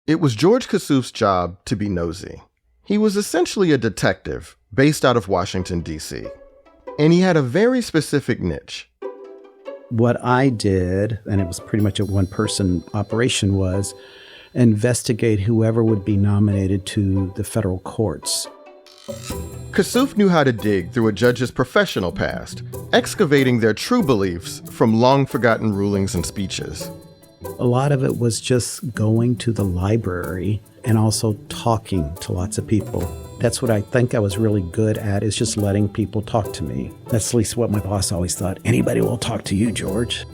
It was George Kassouf's job to be nosy. He was essentially a detective based out of Washington, D.C., and he had a very specific niche. What I did, and it was pretty much a one-person operation, was investigate whoever would be nominated to the federal courts. Kassouf knew how to dig through a judge's professional past, excavating their true beliefs from long-forgotten rulings and speeches. A lot of it was just going to the library and also talking to lots of people. That's what I think I was really good at, is just letting people talk to me. That's at least what my boss always thought. Anybody will talk to you, George.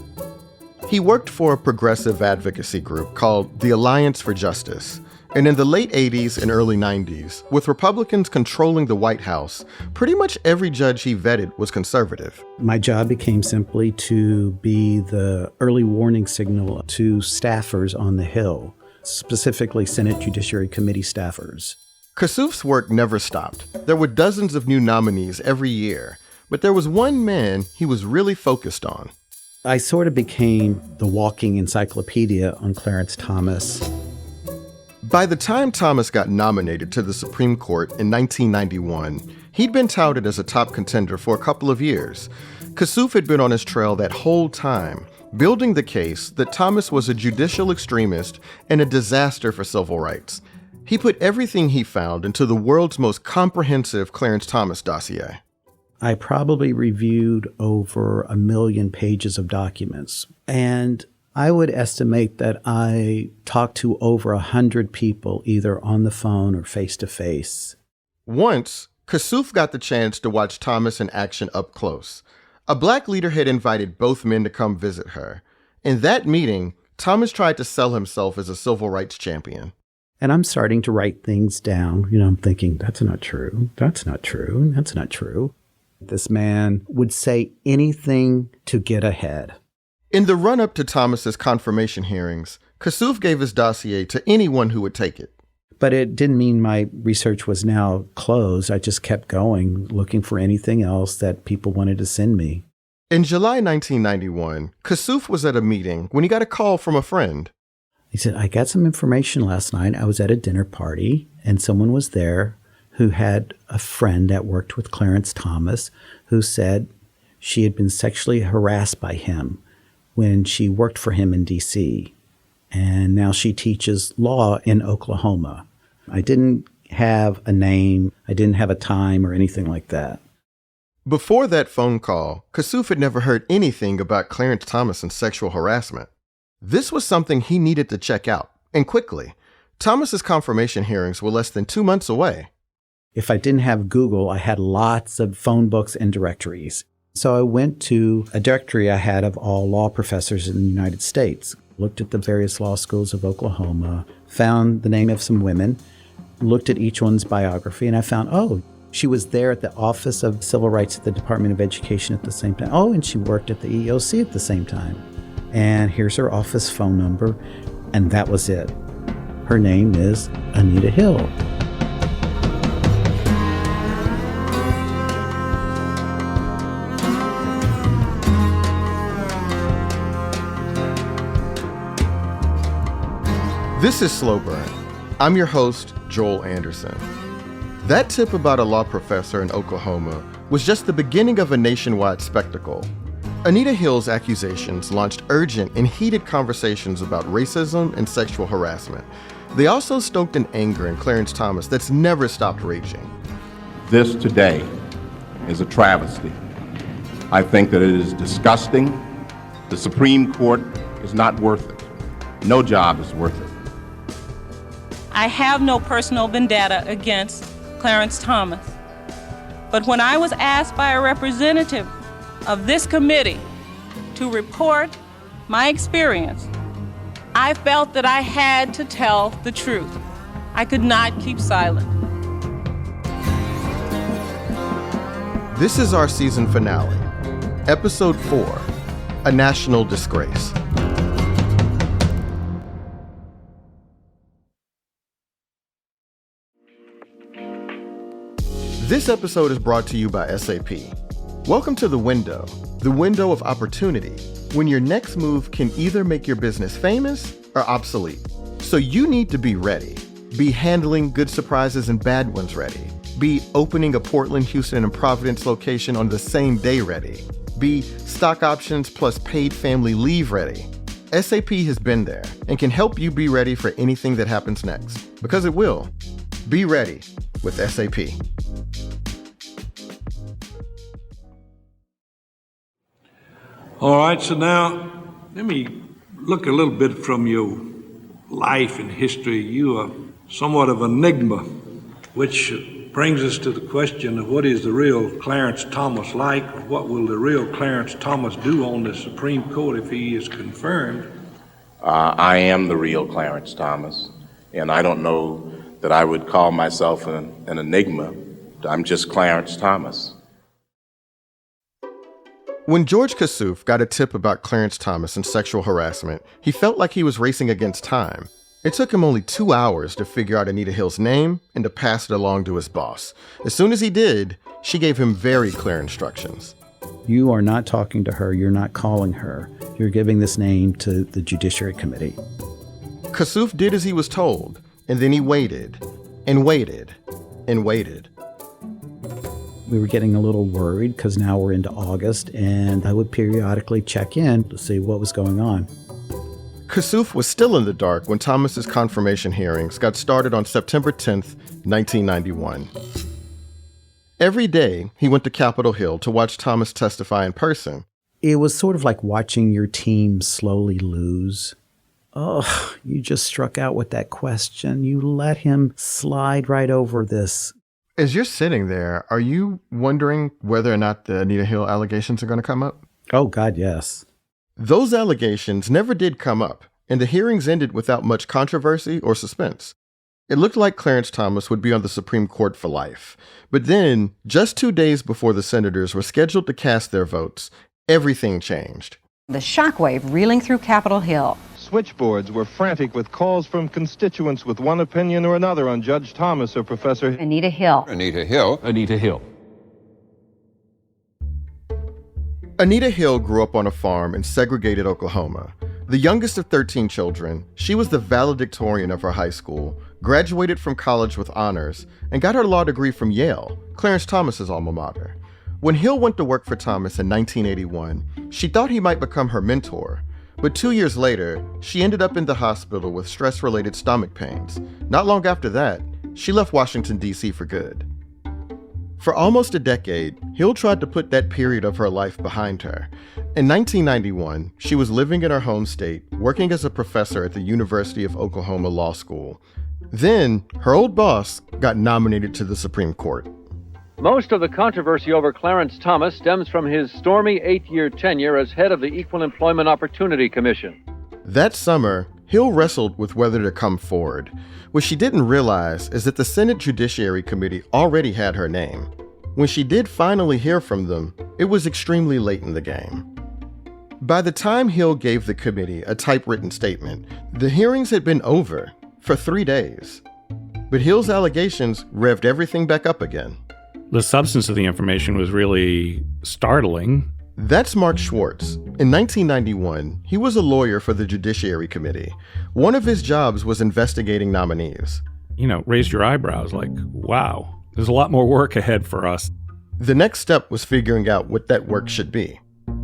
He worked for a progressive advocacy group called the Alliance for Justice. And in the late 80s and early 90s, with Republicans controlling the White House, pretty much every judge he vetted was conservative. My job became simply to be the early warning signal to staffers on the Hill, specifically Senate Judiciary Committee staffers. Kassouf's work never stopped. There were dozens of new nominees every year, but there was one man he was really focused on. I sort of became the walking encyclopedia on Clarence Thomas. By the time Thomas got nominated to the Supreme Court in 1991, he'd been touted as a top contender for a couple of years. Kassouf had been on his trail that whole time, building the case that Thomas was a judicial extremist and a disaster for civil rights. He put everything he found into the world's most comprehensive Clarence Thomas dossier. I probably reviewed over 1 million pages of documents, and I would estimate that I talked to over 100 people, either on the phone or face-to-face. Once, Kassouf got the chance to watch Thomas in action up close. A black leader had invited both men to come visit her. In that meeting, Thomas tried to sell himself as a civil rights champion. And I'm starting to write things down. I'm thinking, that's not true. That's not true. That's not true. This man would say anything to get ahead. In the run-up to Thomas's confirmation hearings, Kassouf gave his dossier to anyone who would take it. But it didn't mean my research was now closed. I just kept going, looking for anything else that people wanted to send me. In July 1991, Kassouf was at a meeting when he got a call from a friend. He said, I got some information last night. I was at a dinner party, and someone was there who had a friend that worked with Clarence Thomas who said she had been sexually harassed by him when she worked for him in D.C., and now she teaches law in Oklahoma. I didn't have a name, I didn't have a time or anything like that. Before that phone call, Kassouf had never heard anything about Clarence Thomas and sexual harassment. This was something he needed to check out, and quickly. Thomas's confirmation hearings were less than 2 months away. If I didn't have Google, I had lots of phone books and directories. So I went to a directory I had of all law professors in the United States, looked at the various law schools of Oklahoma, found the name of some women, looked at each one's biography, and I found, she was there at the Office of Civil Rights at the Department of Education at the same time. And she worked at the EEOC at the same time. And here's her office phone number, and that was it. Her name is Anita Hill. This is Slow Burn. I'm your host, Joel Anderson. That tip about a law professor in Oklahoma was just the beginning of a nationwide spectacle. Anita Hill's accusations launched urgent and heated conversations about racism and sexual harassment. They also stoked an anger in Clarence Thomas that's never stopped raging. This today is a travesty. I think that it is disgusting. The Supreme Court is not worth it. No job is worth it. I have no personal vendetta against Clarence Thomas. But when I was asked by a representative of this committee to report my experience, I felt that I had to tell the truth. I could not keep silent. This is our season finale, Episode 4, A National Disgrace. This episode is brought to you by SAP. Welcome to the window of opportunity, when your next move can either make your business famous or obsolete. So you need to be ready. Be handling good surprises and bad ones ready. Be opening a Portland, Houston, and Providence location on the same day ready. Be stock options plus paid family leave ready. SAP has been there and can help you be ready for anything that happens next, because it will. Be ready with SAP. All right, so now let me look a little bit from your life and history. You are somewhat of an enigma, which brings us to the question of what is the real Clarence Thomas like, or what will the real Clarence Thomas do on the Supreme Court if he is confirmed? I am the real Clarence Thomas, and I don't know that I would call myself an enigma. I'm just Clarence Thomas. When George Kassouf got a tip about Clarence Thomas and sexual harassment, he felt like he was racing against time. It took him only 2 hours to figure out Anita Hill's name and to pass it along to his boss. As soon as he did, she gave him very clear instructions. You are not talking to her. You're not calling her. You're giving this name to the Judiciary Committee. Kassouf did as he was told, and then he waited and waited and waited. We were getting a little worried because now we're into August, and I would periodically check in to see what was going on. Kassouf was still in the dark when Thomas's confirmation hearings got started on September 10th, 1991. Every day, he went to Capitol Hill to watch Thomas testify in person. It was sort of like watching your team slowly lose. Oh, you just struck out with that question. You let him slide right over this. As you're sitting there, are you wondering whether or not the Anita Hill allegations are going to come up? Oh, God, yes. Those allegations never did come up, and the hearings ended without much controversy or suspense. It looked like Clarence Thomas would be on the Supreme Court for life. But then, just 2 days before the senators were scheduled to cast their votes, everything changed. The shockwave reeling through Capitol Hill. Switchboards were frantic with calls from constituents with one opinion or another on Judge Thomas or Professor Anita Hill. Anita Hill. Anita Hill. Anita Hill grew up on a farm in segregated Oklahoma. The youngest of 13 children, she was the valedictorian of her high school, graduated from college with honors, and got her law degree from Yale, Clarence Thomas's alma mater. When Hill went to work for Thomas in 1981, she thought he might become her mentor. But 2 years later, she ended up in the hospital with stress-related stomach pains. Not long after that, she left Washington, D.C. for good. For almost a decade, Hill tried to put that period of her life behind her. In 1991, she was living in her home state, working as a professor at the University of Oklahoma Law School. Then, her old boss got nominated to the Supreme Court. Most of the controversy over Clarence Thomas stems from his stormy 8-year tenure as head of the Equal Employment Opportunity Commission. That summer, Hill wrestled with whether to come forward. What she didn't realize is that the Senate Judiciary Committee already had her name. When she did finally hear from them, it was extremely late in the game. By the time Hill gave the committee a typewritten statement, the hearings had been over for 3 days. But Hill's allegations revved everything back up again. The substance of the information was really startling. That's Mark Schwartz. In 1991, he was a lawyer for the Judiciary Committee. One of his jobs was investigating nominees. Raised your eyebrows like, wow, there's a lot more work ahead for us. The next step was figuring out what that work should be.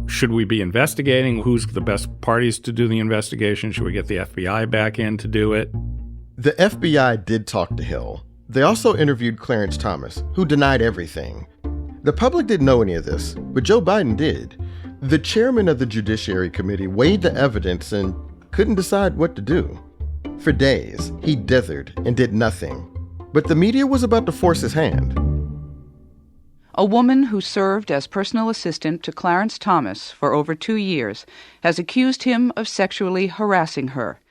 Should we be investigating? Who's the best parties to do the investigation? Should we get the FBI back in to do it? The FBI did talk to Hill. They also interviewed Clarence Thomas, who denied everything. The public didn't know any of this, but Joe Biden did. The chairman of the Judiciary Committee weighed the evidence and couldn't decide what to do. For days, he dithered and did nothing. But the media was about to force his hand. A woman who served as personal assistant to Clarence Thomas for over 2 years has accused him of sexually harassing her.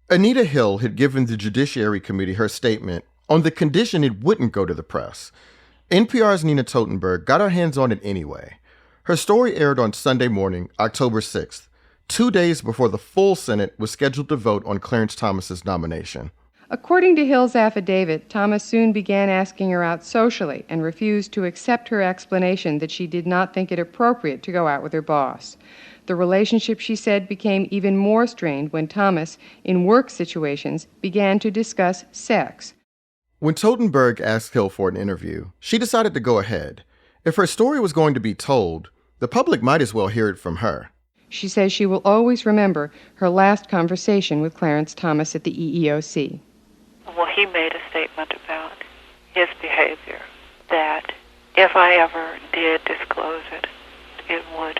Anita Hill had given the Judiciary Committee her statement on the condition it wouldn't go to the press. NPR's Nina Totenberg got her hands on it anyway. Her story aired on Sunday morning, October 6th, 2 days before the full Senate was scheduled to vote on Clarence Thomas's nomination. According to Hill's affidavit, Thomas soon began asking her out socially and refused to accept her explanation that she did not think it appropriate to go out with her boss. The relationship, she said, became even more strained when Thomas, in work situations, began to discuss sex. When Totenberg asked Hill for an interview, she decided to go ahead. If her story was going to be told, the public might as well hear it from her. She says she will always remember her last conversation with Clarence Thomas at the EEOC. Well, he made a statement about his behavior, that if I ever did disclose it, it would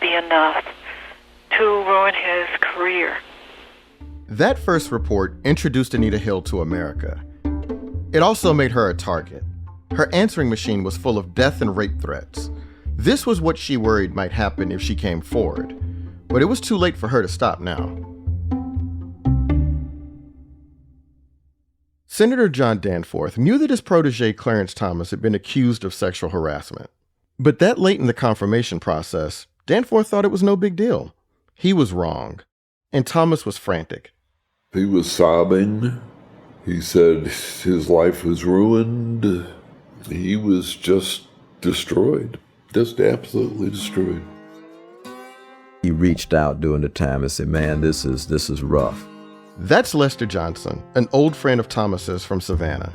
be enough to ruin his career. That first report introduced Anita Hill to America. It also made her a target. Her answering machine was full of death and rape threats. This was what she worried might happen if she came forward. But it was too late for her to stop now. Senator John Danforth knew that his protege Clarence Thomas had been accused of sexual harassment. But that late in the confirmation process, Danforth thought it was no big deal. He was wrong. And Thomas was frantic. He was sobbing. He said his life was ruined. He was just destroyed. Just absolutely destroyed. He reached out during the time and said, man, this is rough. That's Lester Johnson, an old friend of Thomas's from Savannah.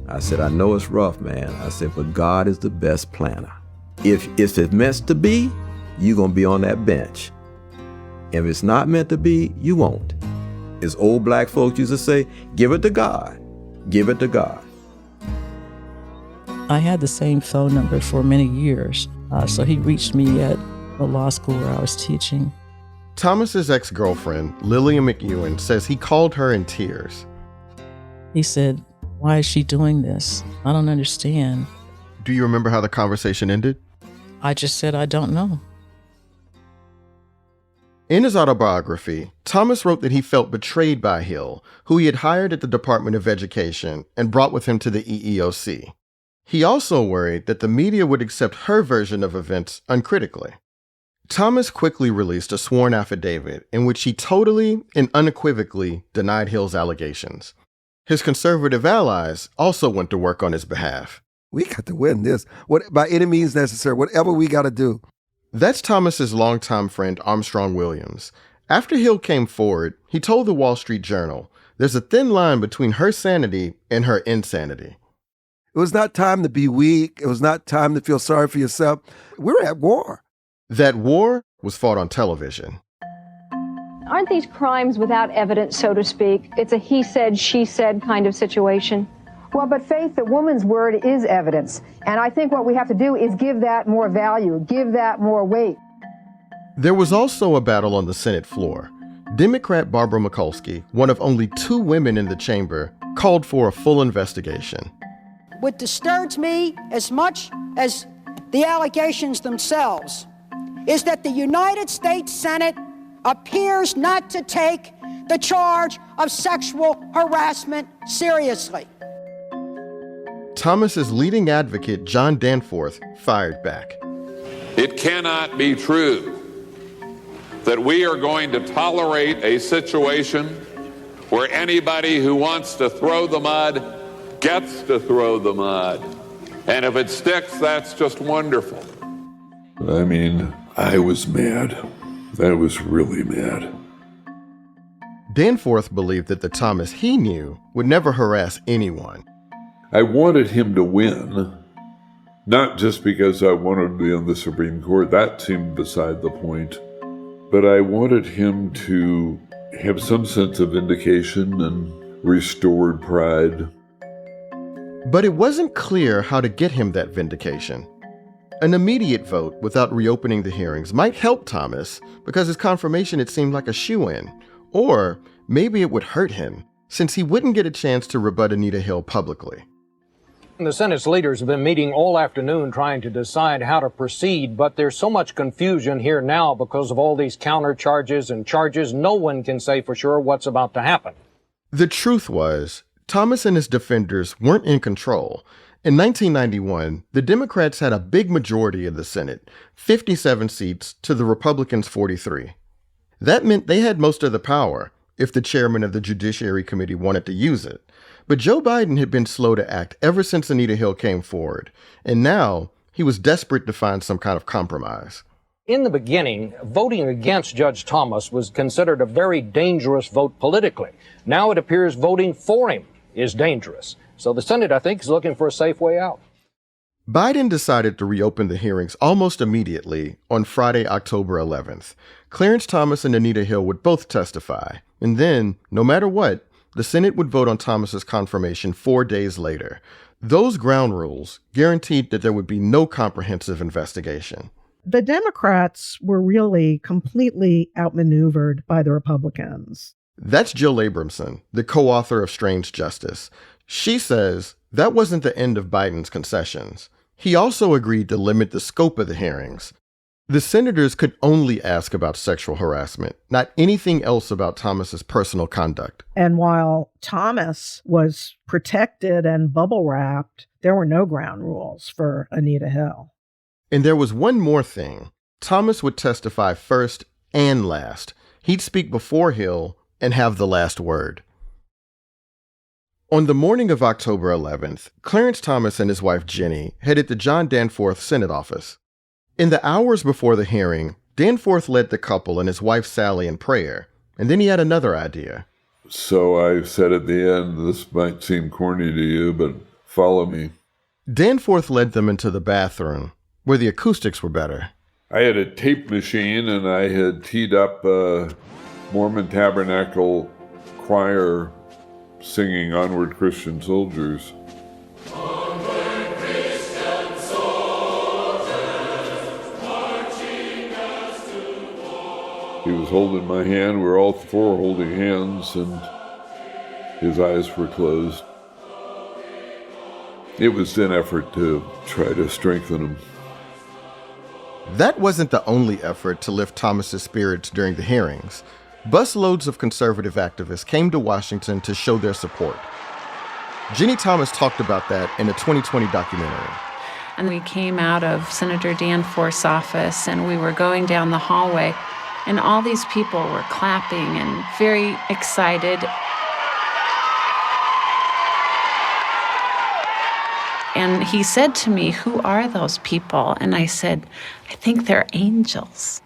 I said, I know it's rough, man. I said, but God is the best planner. If it's meant to be, you're going to be on that bench. If it's not meant to be, you won't. As old black folks used to say, give it to God. Give it to God. I had the same phone number for many years, so he reached me at the law school where I was teaching. Thomas's ex-girlfriend, Lillian McEwen, says he called her in tears. He said, why is she doing this? I don't understand. Do you remember how the conversation ended? I just said, I don't know. In his autobiography, Thomas wrote that he felt betrayed by Hill, who he had hired at the Department of Education and brought with him to the EEOC. He also worried that the media would accept her version of events uncritically. Thomas quickly released a sworn affidavit in which he totally and unequivocally denied Hill's allegations. His conservative allies also went to work on his behalf. We got to win this, by any means necessary, whatever we got to do. That's Thomas's longtime friend Armstrong Williams. After Hill came forward, he told the Wall Street Journal, there's a thin line between her sanity and her insanity. It was not time to be weak. It was not time to feel sorry for yourself. We're at war. That war was fought on television. Aren't these crimes without evidence, so to speak? It's a he said, she said kind of situation. Well, but Faith, the woman's word is evidence. And I think what we have to do is give that more value, give that more weight. There was also a battle on the Senate floor. Democrat Barbara Mikulski, one of only 2 women in the chamber, called for a full investigation. What disturbs me as much as the allegations themselves is that the United States Senate appears not to take the charge of sexual harassment seriously. Thomas's leading advocate, John Danforth, fired back. It cannot be true that we are going to tolerate a situation where anybody who wants to throw the mud gets to throw the mud. And if it sticks, that's just wonderful. I mean, I was mad. I was really mad. Danforth believed that the Thomas he knew would never harass anyone. I wanted him to win, not just because I wanted to be on the Supreme Court. That seemed beside the point. But I wanted him to have some sense of vindication and restored pride. But it wasn't clear how to get him that vindication. An immediate vote without reopening the hearings might help Thomas because his confirmation had seemed like a shoo-in. Or maybe it would hurt him, since he wouldn't get a chance to rebut Anita Hill publicly. The Senate's leaders have been meeting all afternoon trying to decide how to proceed, but there's so much confusion here now because of all these counter charges and charges. No one can say for sure what's about to happen. The truth was, Thomas and his defenders weren't in control. In 1991, the Democrats had a big majority in the Senate, 57 seats to the Republicans' 43. That meant they had most of the power, if the chairman of the Judiciary Committee wanted to use it. But Joe Biden had been slow to act ever since Anita Hill came forward, and now he was desperate to find some kind of compromise. In the beginning, voting against Judge Thomas was considered a very dangerous vote politically. Now it appears voting for him is dangerous. So the Senate, I think, is looking for a safe way out. Biden decided to reopen the hearings almost immediately on Friday, October 11th. Clarence Thomas and Anita Hill would both testify. And then, no matter what, the Senate would vote on Thomas's confirmation 4 days later. Those ground rules guaranteed that there would be no comprehensive investigation. The Democrats were really completely outmaneuvered by the Republicans. That's Jill Abramson, the co-author of Strange Justice. She says that wasn't the end of Biden's concessions. He also agreed to limit the scope of the hearings. The senators could only ask about sexual harassment, not anything else about Thomas's personal conduct. And while Thomas was protected and bubble wrapped, there were no ground rules for Anita Hill. And there was one more thing. Thomas would testify first and last. He'd speak before Hill and have the last word. On the morning of October 11th, Clarence Thomas and his wife Jenny headed to John Danforth's Senate office. In the hours before the hearing, Danforth led the couple and his wife Sally in prayer, and then he had another idea. So I said at the end, this might seem corny to you, but follow me. Danforth led them into the bathroom, where the acoustics were better. I had a tape machine, and I had teed up a Mormon Tabernacle choir singing Onward Christian Soldiers. Onward Christian soldiers, marching us to war. He was holding my hand. We were all four holding hands, and his eyes were closed. It was an effort to try to strengthen him. That wasn't the only effort to lift Thomas's spirits during the hearings. Busloads of conservative activists came to Washington to show their support. Jenny Thomas talked about that in a 2020 documentary. And we came out of Senator Danforth's office and we were going down the hallway and all these people were clapping and very excited. And he said to me, "Who are those people?" And I said, "I think they're angels."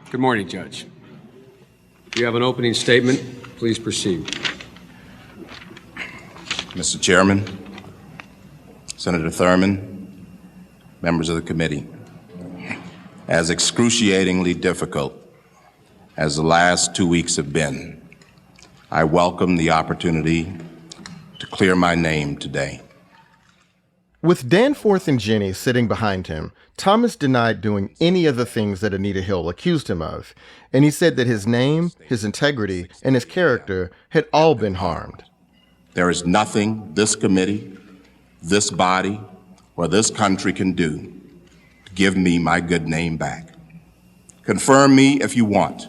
Good morning, Judge. If you have an opening statement, please proceed. Mr. Chairman, Senator Thurman, members of the committee, as excruciatingly difficult as the last 2 weeks have been, I welcome the opportunity to clear my name today. With Danforth and Jenny sitting behind him, Thomas denied doing any of the things that Anita Hill accused him of, and he said that his name, his integrity, and his character had all been harmed. There is nothing this committee, this body, or this country can do to give me my good name back. Confirm me if you want.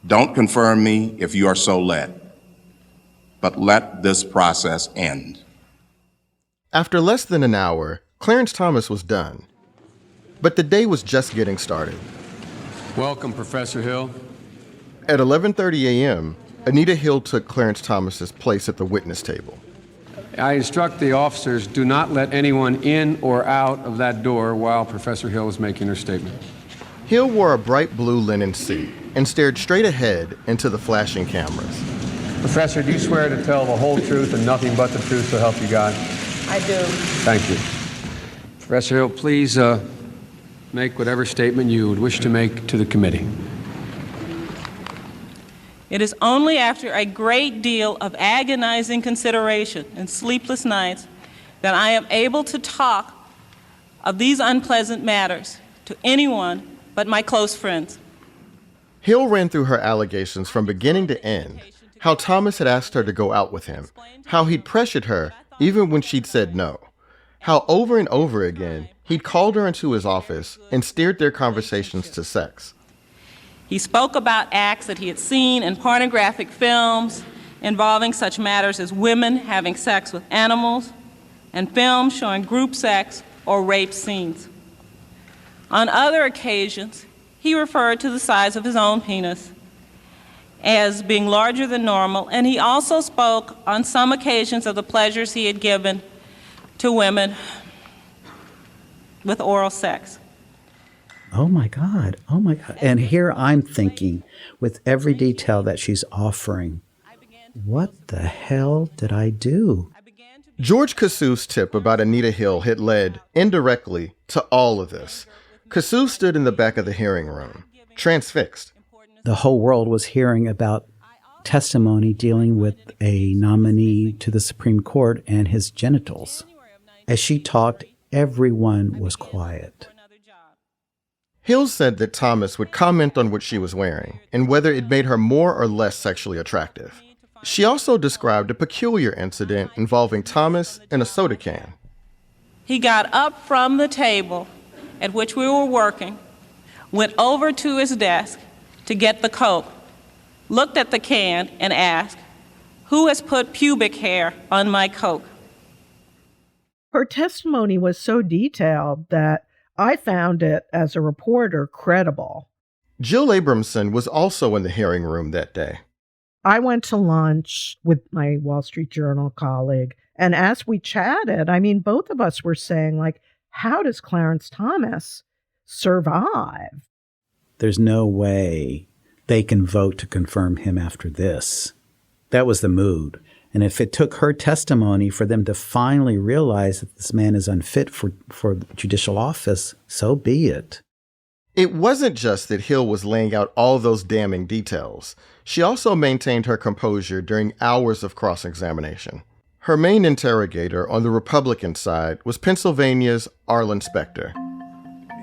Don't confirm me if you are so led. But let this process end. After less than an hour, Clarence Thomas was done. But the day was just getting started. Welcome, Professor Hill. At 11:30 a.m., Anita Hill took Clarence Thomas's place at the witness table. I instruct the officers, do not let anyone in or out of that door while Professor Hill is making her statement. Hill wore a bright blue linen suit and stared straight ahead into the flashing cameras. Professor, do you swear to tell the whole truth and nothing but the truth, so help you God? I do. Thank you. Professor Hill, please make whatever statement you would wish to make to the committee. It is only after a great deal of agonizing consideration and sleepless nights that I am able to talk of these unpleasant matters to anyone but my close friends. Hill ran through her allegations from beginning to end, how Thomas had asked her to go out with him, how he'd pressured her even when she'd said no, how over and over again he'd called her into his office and steered their conversations to sex. He spoke about acts that he had seen in pornographic films involving such matters as women having sex with animals and films showing group sex or rape scenes. On other occasions, he referred to the size of his own penis as being larger than normal, and he also spoke on some occasions of the pleasures he had given to women with oral sex. Oh my God. Oh my God. And here I'm thinking, with every detail that she's offering, what the hell did I do? George Kassouf's tip about Anita Hill had led, indirectly, to all of this. Kassouf stood in the back of the hearing room, transfixed. The whole world was hearing about testimony dealing with a nominee to the Supreme Court and his genitals. As she talked, everyone was quiet. Hill said that Thomas would comment on what she was wearing and whether it made her more or less sexually attractive. She also described a peculiar incident involving Thomas and a soda can. He got up from the table at which we were working, went over to his desk to get the Coke, looked at the can and asked, "Who has put pubic hair on my Coke?" Her testimony was so detailed that I found it, as a reporter, credible. Jill Abramson was also in the hearing room that day. I went to lunch with my Wall Street Journal colleague, and as we chatted, both of us were saying, how does Clarence Thomas survive? There's no way they can vote to confirm him after this. That was the mood. And if it took her testimony for them to finally realize that this man is unfit for judicial office, so be it. It wasn't just that Hill was laying out all those damning details. She also maintained her composure during hours of cross-examination. Her main interrogator on the Republican side was Pennsylvania's Arlen Specter.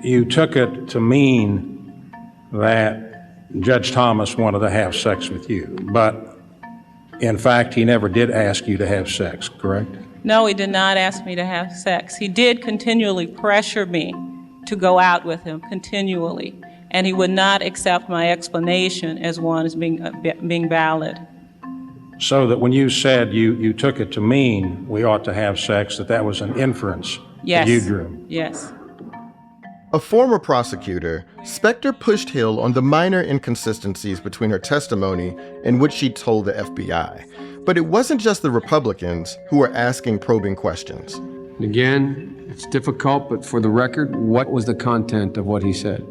You took it to mean that Judge Thomas wanted to have sex with you, but in fact, he never did ask you to have sex, correct? No, he did not ask me to have sex. He did continually pressure me to go out with him, continually, and he would not accept my explanation as one as being valid. So that when you said you took it to mean we ought to have sex, that was an inference Yes. that you drew? Yes. A former prosecutor, Specter pushed Hill on the minor inconsistencies between her testimony and what she told the FBI. But it wasn't just the Republicans who were asking probing questions. Again, it's difficult, but for the record, what was the content of what he said?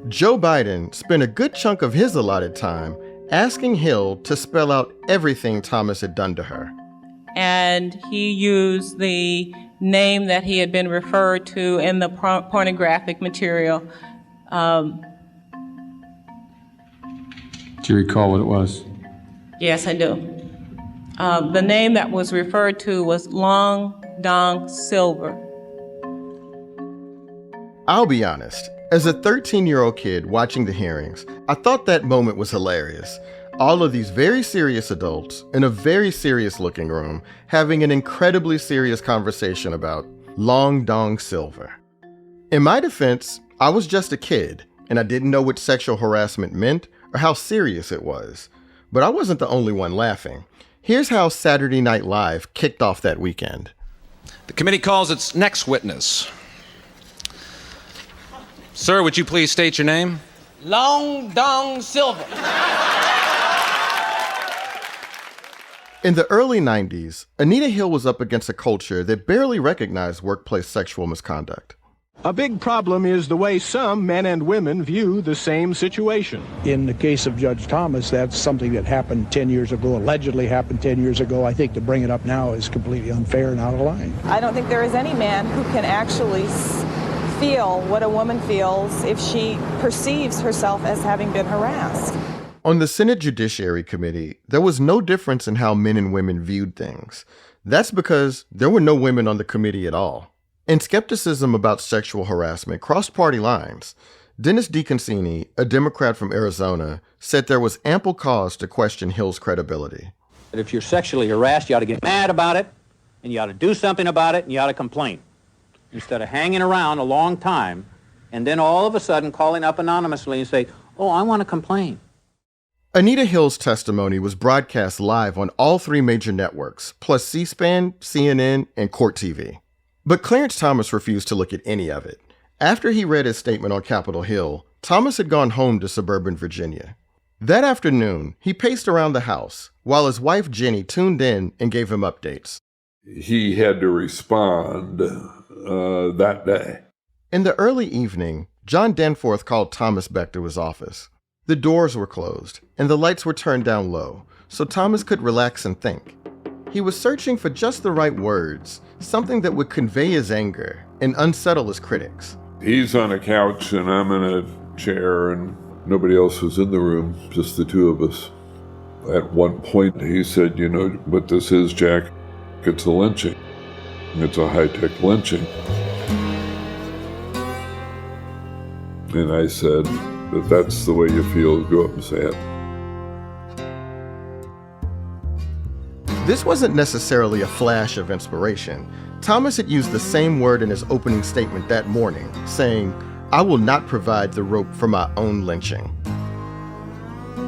Joe Biden spent a good chunk of his allotted time asking Hill to spell out everything Thomas had done to her. And he used the name that he had been referred to in the pornographic material. Do you recall what it was? Yes, I do. The name that was referred to was Long Dong Silver. I'll be honest, as a 13-year-old kid watching the hearings, I thought that moment was hilarious. All of these very serious adults in a very serious-looking room having an incredibly serious conversation about Long Dong Silver. In my defense, I was just a kid, and I didn't know what sexual harassment meant or how serious it was. But I wasn't the only one laughing. Here's how Saturday Night Live kicked off that weekend. The committee calls its next witness. Sir, would you please state your name? Long Dong Silver. In the early 90s, Anita Hill was up against a culture that barely recognized workplace sexual misconduct. A big problem is the way some men and women view the same situation. In the case of Judge Thomas, that's something that happened 10 years ago, allegedly happened 10 years ago. I think to bring it up now is completely unfair and out of line. I don't think there is any man who can actually feel what a woman feels if she perceives herself as having been harassed. On the Senate Judiciary Committee, there was no difference in how men and women viewed things. That's because there were no women on the committee at all. And skepticism about sexual harassment crossed party lines. Dennis DeConcini, a Democrat from Arizona, said there was ample cause to question Hill's credibility. If you're sexually harassed, you ought to get mad about it, and you ought to do something about it, and you ought to complain. Instead of hanging around a long time, and then all of a sudden calling up anonymously and say, "Oh, I want to complain." Anita Hill's testimony was broadcast live on all three major networks, plus C-SPAN, CNN, and Court TV. But Clarence Thomas refused to look at any of it. After he read his statement on Capitol Hill, Thomas had gone home to suburban Virginia. That afternoon, he paced around the house, while his wife Jenny tuned in and gave him updates. He had to respond that day. In the early evening, John Danforth called Thomas back to his office. The doors were closed, and the lights were turned down low, so Thomas could relax and think. He was searching for just the right words, something that would convey his anger and unsettle his critics. He's on a couch, and I'm in a chair, and nobody else was in the room, just the two of us. At one point, he said, "You know what this is, Jack? It's a lynching. It's a high-tech lynching." And I said, "If that's the way you feel, go up and say it." This wasn't necessarily a flash of inspiration. Thomas had used the same word in his opening statement that morning, saying, "I will not provide the rope for my own lynching."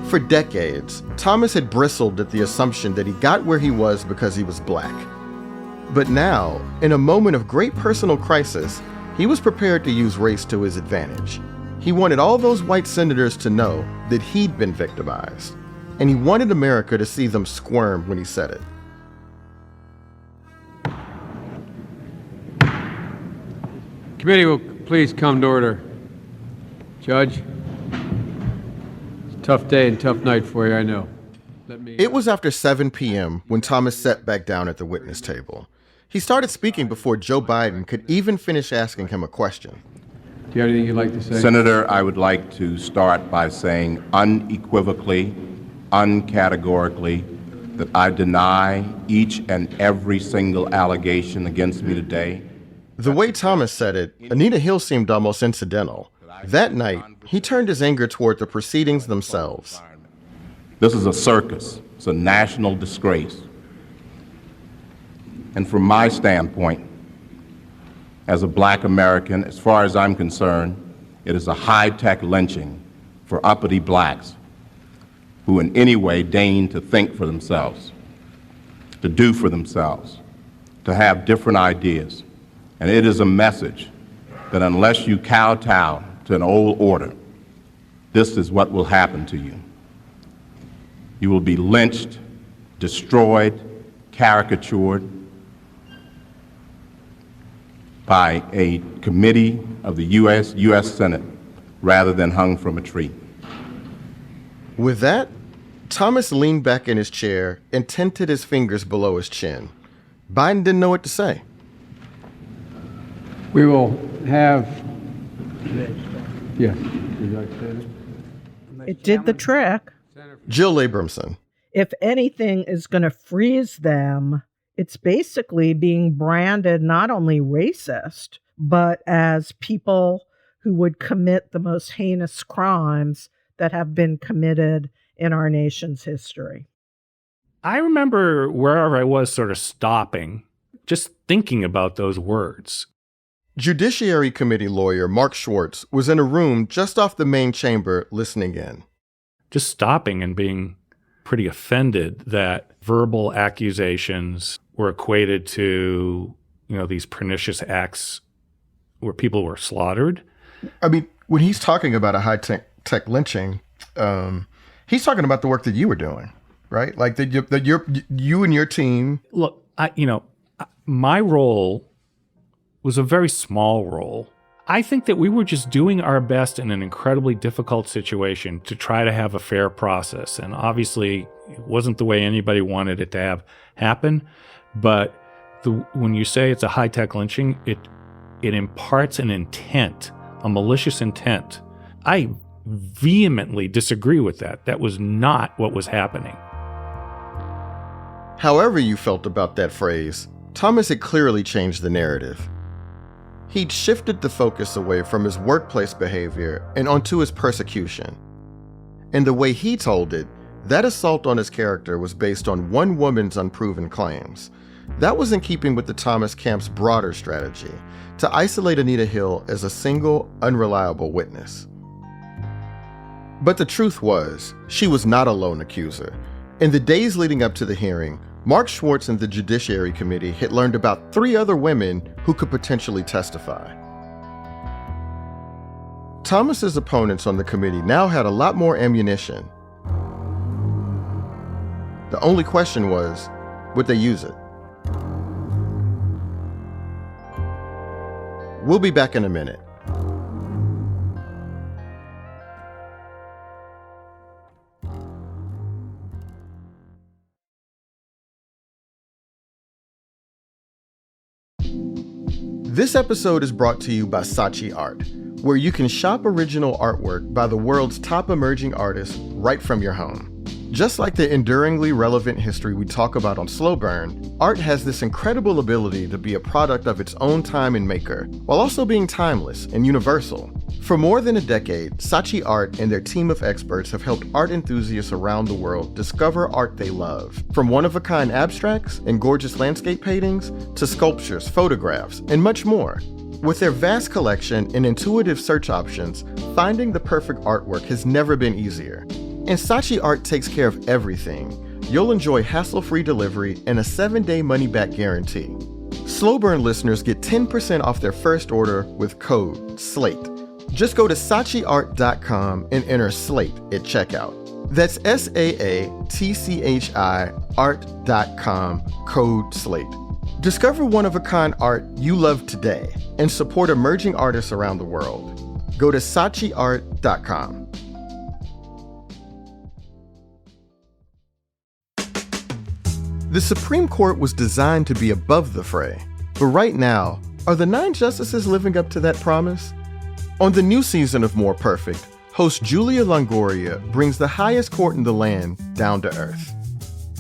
For decades, Thomas had bristled at the assumption that he got where he was because he was black. But now, in a moment of great personal crisis, he was prepared to use race to his advantage. He wanted all those white senators to know that he'd been victimized, and he wanted America to see them squirm when he said it. Committee will please come to order. Judge, it's a tough day and tough night for you, I know. It was after 7 p.m. when Thomas sat back down at the witness table. He started speaking before Joe Biden could even finish asking him a question. Do you have anything you'd like to say? Senator, I would like to start by saying unequivocally, uncategorically, that I deny each and every single allegation against me today. The way Thomas said it, Anita Hill seemed almost incidental. That night, he turned his anger toward the proceedings themselves. This is a circus. It's a national disgrace. And from my standpoint, as a black American, as far as I'm concerned, it is a high-tech lynching for uppity blacks who in any way deign to think for themselves, to do for themselves, to have different ideas. And it is a message that unless you kowtow to an old order, this is what will happen to you. You will be lynched, destroyed, caricatured by a committee of the U.S. Senate rather than hung from a tree. With that, Thomas leaned back in his chair and tented his fingers below his chin. Biden didn't know what to say. We will have... Yes. Would you like to say that? It did the trick. Jill Abramson. If anything is going to freeze them, it's basically being branded not only racist, but as people who would commit the most heinous crimes that have been committed in our nation's history. I remember wherever I was sort of stopping, just thinking about those words. Judiciary Committee lawyer Mark Schwartz was in a room just off the main chamber listening in. Just stopping and being pretty offended that verbal accusations were equated to, these pernicious acts where people were slaughtered. I mean, when he's talking about a high-tech lynching, he's talking about the work that you were doing, right? Like that you and your team. Look, my role was a very small role. I think that we were just doing our best in an incredibly difficult situation to try to have a fair process. And obviously, it wasn't the way anybody wanted it to happen. But when you say it's a high-tech lynching, it imparts an intent, a malicious intent. I vehemently disagree with that. That was not what was happening. However you felt about that phrase, Thomas had clearly changed the narrative. He'd shifted the focus away from his workplace behavior and onto his persecution. And the way he told it, that assault on his character was based on one woman's unproven claims. That was in keeping with the Thomas camp's broader strategy, to isolate Anita Hill as a single, unreliable witness. But the truth was, she was not a lone accuser. In the days leading up to the hearing, Mark Schwartz and the Judiciary Committee had learned about 3 other women who could potentially testify. Thomas's opponents on the committee now had a lot more ammunition. The only question was, would they use it? We'll be back in a minute. This episode is brought to you by Saatchi Art, where you can shop original artwork by the world's top emerging artists right from your home. Just like the enduringly relevant history we talk about on Slow Burn, art has this incredible ability to be a product of its own time and maker, while also being timeless and universal. For more than a decade, Saatchi Art and their team of experts have helped art enthusiasts around the world discover art they love, from one-of-a-kind abstracts and gorgeous landscape paintings to sculptures, photographs, and much more. With their vast collection and intuitive search options, finding the perfect artwork has never been easier. And Saatchi Art takes care of everything. You'll enjoy hassle-free delivery and a 7-day money-back guarantee. Slow Burn listeners get 10% off their first order with code SLATE. Just go to SaatchiArt.com and enter SLATE at checkout. That's SAATCHI art.com, code SLATE. Discover one-of-a-kind art you love today and support emerging artists around the world. Go to SaatchiArt.com. The Supreme Court was designed to be above the fray, but right now, are the 9 justices living up to that promise? On the new season of More Perfect, host Julia Longoria brings the highest court in the land down to earth.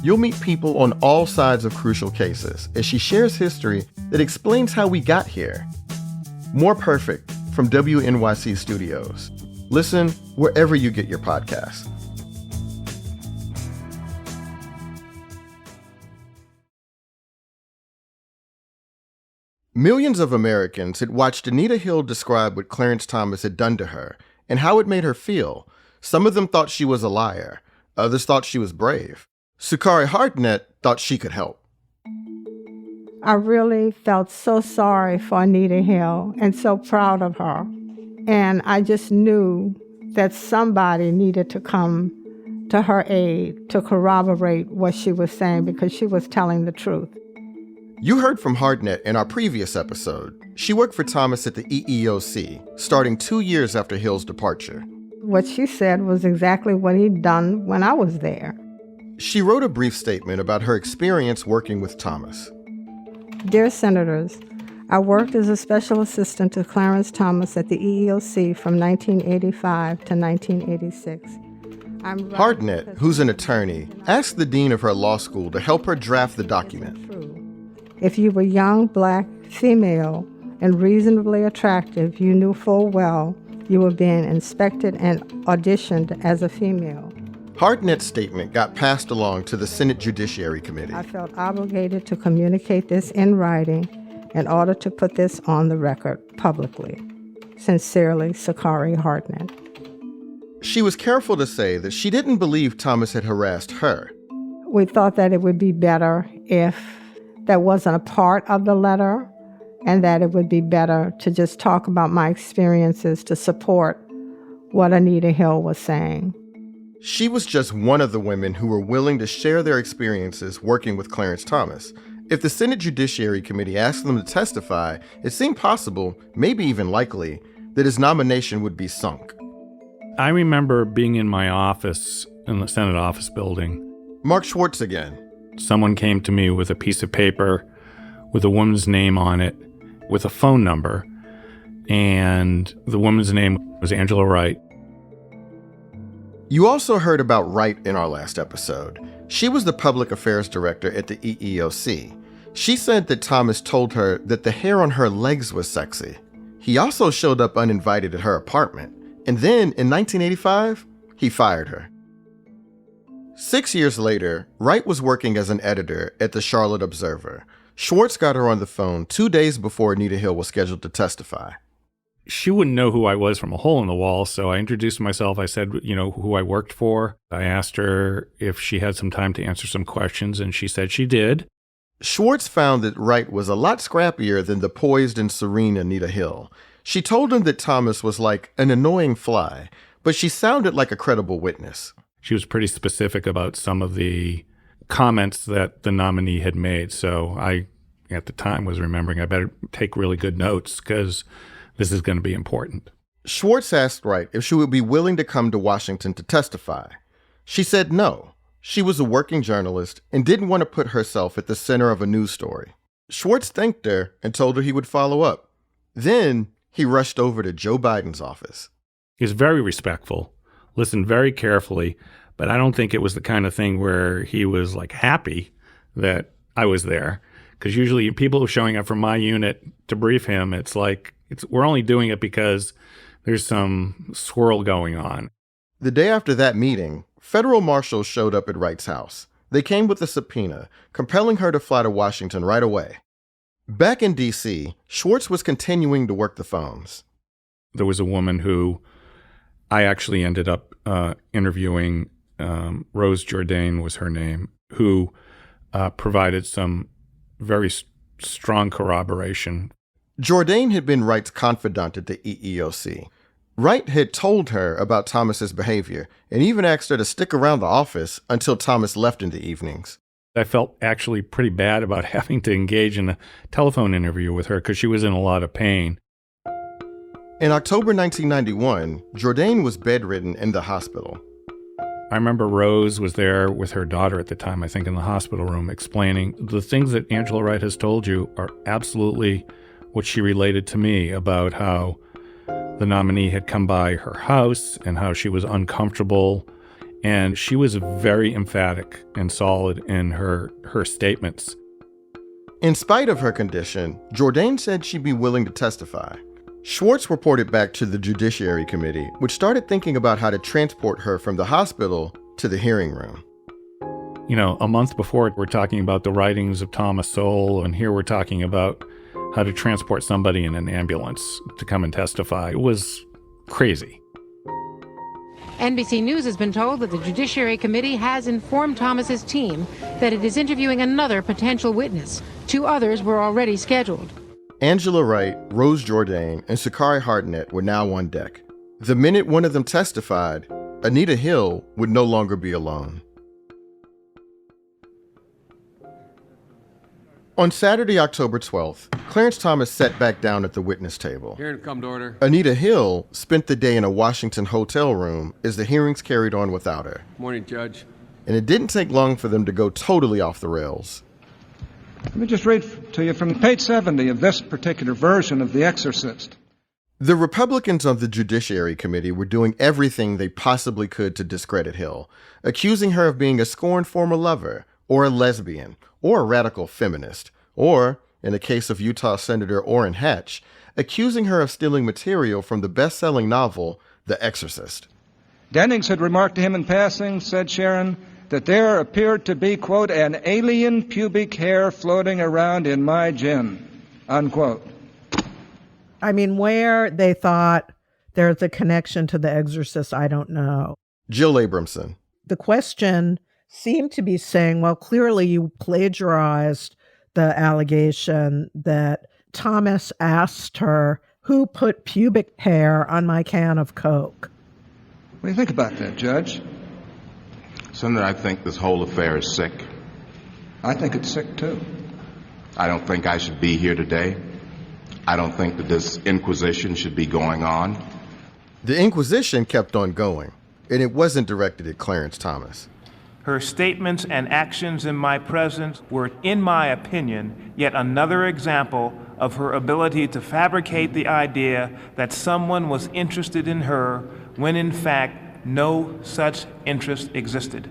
You'll meet people on all sides of crucial cases as she shares history that explains how we got here. More Perfect from WNYC Studios. Listen wherever you get your podcasts. Millions of Americans had watched Anita Hill describe what Clarence Thomas had done to her and how it made her feel. Some of them thought she was a liar. Others thought she was brave. Sukari Hartnett thought she could help. I really felt so sorry for Anita Hill and so proud of her. And I just knew that somebody needed to come to her aid to corroborate what she was saying because she was telling the truth. You heard from Hartnett in our previous episode. She worked for Thomas at the EEOC, starting 2 years after Hill's departure. What she said was exactly what he'd done when I was there. She wrote a brief statement about her experience working with Thomas. Dear Senators, I worked as a special assistant to Clarence Thomas at the EEOC from 1985 to 1986. Hartnett, who's an attorney, asked the dean of her law school to help her draft the document. If you were young, black, female, and reasonably attractive, you knew full well you were being inspected and auditioned as a female. Hartnett's statement got passed along to the Senate Judiciary Committee. I felt obligated to communicate this in writing in order to put this on the record publicly. Sincerely, Sukari Hartnett. She was careful to say that she didn't believe Thomas had harassed her. We thought that it would be better if that wasn't a part of the letter, and that it would be better to just talk about my experiences to support what Anita Hill was saying. She was just one of the women who were willing to share their experiences working with Clarence Thomas. If the Senate Judiciary Committee asked them to testify, it seemed possible, maybe even likely, that his nomination would be sunk. I remember being in my office in the Senate office building. Mark Schwartz again. Someone came to me with a piece of paper with a woman's name on it, with a phone number, and the woman's name was Angela Wright. You also heard about Wright in our last episode. She was the public affairs director at the EEOC. She said that Thomas told her that the hair on her legs was sexy. He also showed up uninvited at her apartment. And then, in 1985, he fired her. 6 years later, Wright was working as an editor at the Charlotte Observer. Schwartz got her on the phone 2 days before Anita Hill was scheduled to testify. She wouldn't know who I was from a hole in the wall, so I introduced myself. I said, who I worked for. I asked her if she had some time to answer some questions, and she said she did. Schwartz found that Wright was a lot scrappier than the poised and serene Anita Hill. She told him that Thomas was like an annoying fly, but she sounded like a credible witness. She was pretty specific about some of the comments that the nominee had made. So I, at the time, was remembering I better take really good notes because this is going to be important. Schwartz asked Wright if she would be willing to come to Washington to testify. She said no. She was a working journalist and didn't want to put herself at the center of a news story. Schwartz thanked her and told her he would follow up. Then he rushed over to Joe Biden's office. He was very respectful, listened very carefully, but I don't think it was the kind of thing where he was like happy that I was there. Because usually people who are showing up from my unit to brief him, it's like we're only doing it because there's some swirl going on. The day after that meeting, federal marshals showed up at Wright's house. They came with a subpoena, compelling her to fly to Washington right away. Back in D.C., Schwartz was continuing to work the phones. There was a woman who I actually ended up interviewing, Rose Jourdain was her name, who provided some very strong corroboration. Jourdain had been Wright's confidant at the EEOC. Wright had told her about Thomas's behavior and even asked her to stick around the office until Thomas left in the evenings. I felt actually pretty bad about having to engage in a telephone interview with her because she was in a lot of pain. In October 1991, Jourdain was bedridden in the hospital. I remember Rose was there with her daughter at the time, I think in the hospital room, explaining the things that Angela Wright has told you are absolutely what she related to me about how the nominee had come by her house and how she was uncomfortable. And she was very emphatic and solid in her statements. In spite of her condition, Jourdain said she'd be willing to testify. Schwartz reported back to the Judiciary Committee, which started thinking about how to transport her from the hospital to the hearing room. You know, a month before, we're talking about the writings of Thomas Sowell, and here we're talking about how to transport somebody in an ambulance to come and testify. It was crazy. NBC News has been told that the Judiciary Committee has informed Thomas's team that it is interviewing another potential witness. 2 others were already scheduled. Angela Wright, Rose Jourdain, and Sha'Carri Hartnett were now on deck. The minute one of them testified, Anita Hill would no longer be alone. On Saturday, October 12th, Clarence Thomas sat back down at the witness table. Hearing come to order. Anita Hill spent the day in a Washington hotel room as the hearings carried on without her. Morning, Judge. And it didn't take long for them to go totally off the rails. Let me just read to you from page 70 of this particular version of The Exorcist. The Republicans on the Judiciary Committee were doing everything they possibly could to discredit Hill, accusing her of being a scorned former lover, or a lesbian, or a radical feminist, or, in the case of Utah Senator Orrin Hatch, accusing her of stealing material from the best-selling novel, The Exorcist. Dennings had remarked to him in passing, said Sharon, that there appeared to be, quote, an alien pubic hair floating around in my gin, unquote. I mean, where they thought there's a connection to The Exorcist, I don't know. Jill Abramson. The question seemed to be saying, well, clearly you plagiarized the allegation that Thomas asked her, who put pubic hair on my can of Coke? What do you think about that, Judge? Senator, I think this whole affair is sick. I think it's sick, too. I don't think I should be here today. I don't think that this inquisition should be going on. The inquisition kept on going, and it wasn't directed at Clarence Thomas. Her statements and actions in my presence were, in my opinion, yet another example of her ability to fabricate the idea that someone was interested in her when, in fact, no such interest existed.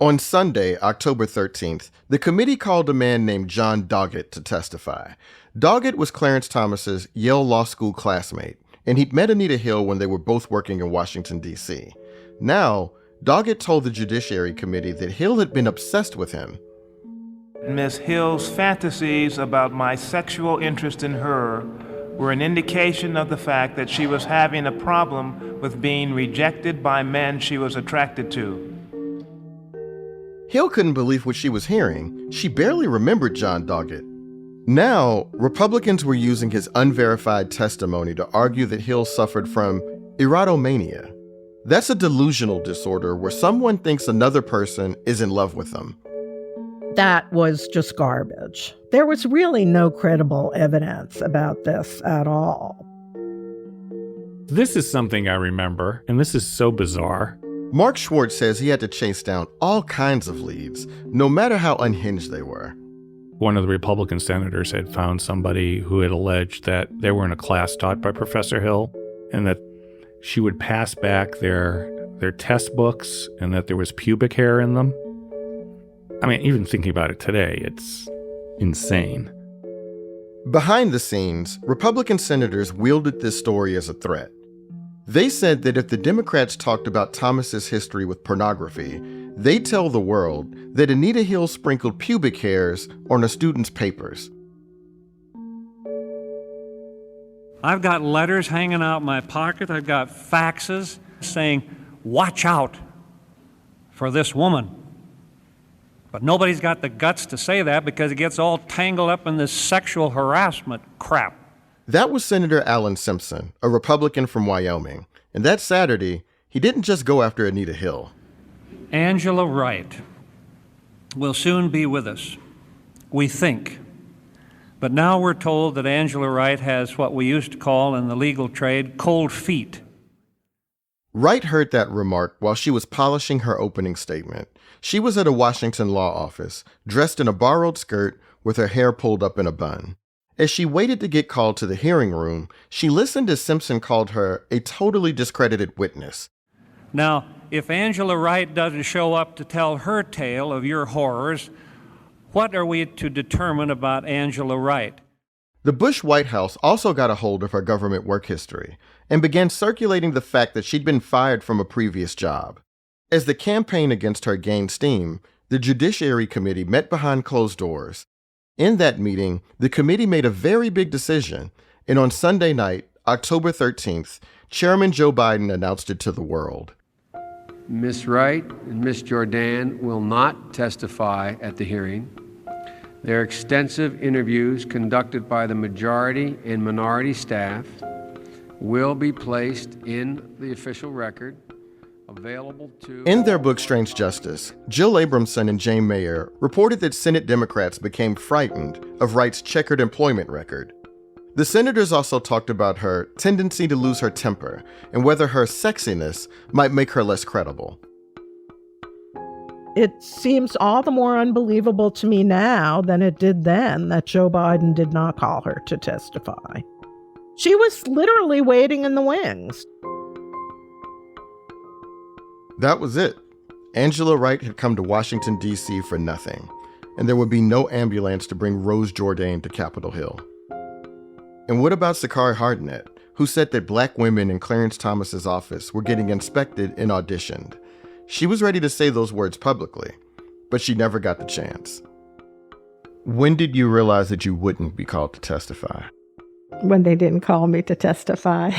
On Sunday, October 13th, the committee called a man named John Doggett to testify. Doggett was Clarence Thomas's Yale Law School classmate, and he'd met Anita Hill when they were both working in Washington, D.C. Now, Doggett told the Judiciary Committee that Hill had been obsessed with him. Ms. Hill's fantasies about my sexual interest in her were an indication of the fact that she was having a problem with being rejected by men she was attracted to. Hill couldn't believe what she was hearing. She barely remembered John Doggett. Now, Republicans were using his unverified testimony to argue that Hill suffered from erotomania. That's a delusional disorder where someone thinks another person is in love with them. That was just garbage. There was really no credible evidence about this at all. This is something I remember, and this is so bizarre. Mark Schwartz says he had to chase down all kinds of leads, no matter how unhinged they were. one of the Republican senators had found somebody who had alleged that they were in a class taught by Professor Hill and that she would pass back their test books and that there was pubic hair in them. I mean, even thinking about it today, it's insane. Behind the scenes, Republican senators wielded this story as a threat. They said that if the Democrats talked about Thomas's history with pornography, they'd tell the world that Anita Hill sprinkled pubic hairs on a student's papers. I've got letters hanging out in my pocket. I've got faxes saying, "Watch out for this woman." But nobody's got the guts to say that because it gets all tangled up in this sexual harassment crap. That was Senator Alan Simpson, a Republican from Wyoming. And that Saturday, he didn't just go after Anita Hill. Angela Wright will soon be with us, we think. But now we're told that Angela Wright has what we used to call in the legal trade cold feet. Wright heard that remark while she was polishing her opening statement. She was at a Washington law office, dressed in a borrowed skirt with her hair pulled up in a bun. As she waited to get called to the hearing room, she listened as Simpson called her a totally discredited witness. Now, if Angela Wright doesn't show up to tell her tale of your horrors, what are we to determine about Angela Wright? The Bush White House also got a hold of her government work history and began circulating the fact that she'd been fired from a previous job. As the campaign against her gained steam, the Judiciary Committee met behind closed doors. In that meeting, the committee made a very big decision, and on Sunday night, October 13th, Chairman Joe Biden announced it to the world. Ms. Wright and Ms. Jordan will not testify at the hearing. Their extensive interviews conducted by the majority and minority staff will be placed in the official record, available to... In their book, Strange Justice, Jill Abramson and Jane Meyer reported that Senate Democrats became frightened of Wright's checkered employment record. The senators also talked about her tendency to lose her temper and whether her sexiness might make her less credible. It seems all the more unbelievable to me now than it did then that Joe Biden did not call her to testify. She was literally waiting in the wings. That was it. Angela Wright had come to Washington, D.C. for nothing, and there would be no ambulance to bring Rose Jourdain to Capitol Hill. And what about Sakari Hardenett, who said that black women in Clarence Thomas's office were getting inspected and auditioned? She was ready to say those words publicly, but she never got the chance. When did you realize that you wouldn't be called to testify? When they didn't call me to testify.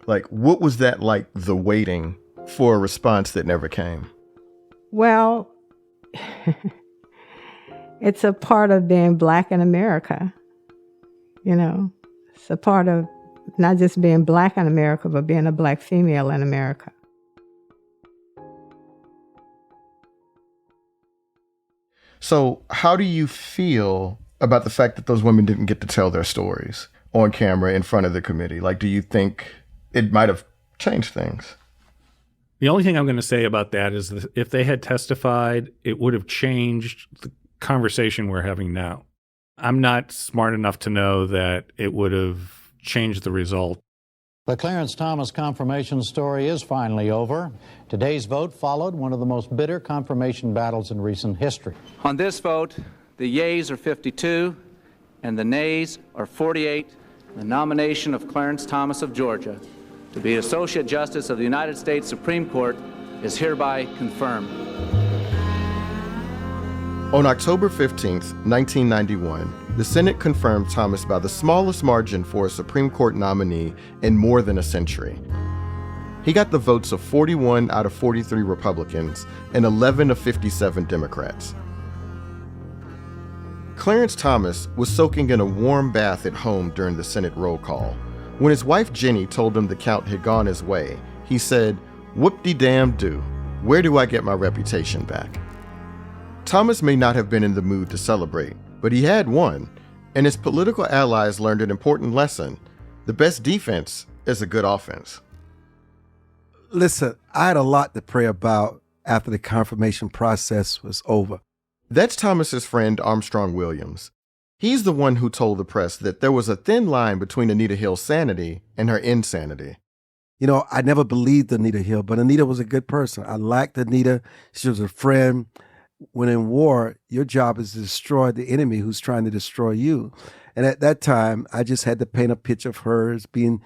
Like, what was that like, the waiting for a response that never came? Well, it's a part of being black in America. You know, it's a part of not just being black in America, but being a black female in America. So how do you feel about the fact that those women didn't get to tell their stories on camera in front of the committee? Like, do you think it might have changed things? The only thing I'm going to say about that is that if they had testified, it would have changed the conversation we're having now. I'm not smart enough to know that it would have changed the result. The Clarence Thomas confirmation story is finally over. Today's vote followed one of the most bitter confirmation battles in recent history. On this vote, the yeas are 52 and the nays are 48. The nomination of Clarence Thomas of Georgia to be Associate Justice of the United States Supreme Court is hereby confirmed. On October 15th, 1991, the Senate confirmed Thomas by the smallest margin for a Supreme Court nominee in more than a century. He got the votes of 41 out of 43 Republicans and 11 of 57 Democrats. Clarence Thomas was soaking in a warm bath at home during the Senate roll call. When his wife Jenny told him the count had gone his way, he said, "Whoop-de-damn-do, where do I get my reputation back?" Thomas may not have been in the mood to celebrate, but he had won, and his political allies learned an important lesson. The best defense is a good offense. Listen, I had a lot to pray about after the confirmation process was over. That's Thomas's friend Armstrong Williams. He's the one who told the press that there was a thin line between Anita Hill's sanity and her insanity. You know, I never believed Anita Hill, but Anita was a good person. I liked Anita. She was a friend. When in war, your job is to destroy the enemy who's trying to destroy you. And at that time, I just had to paint a picture of her as being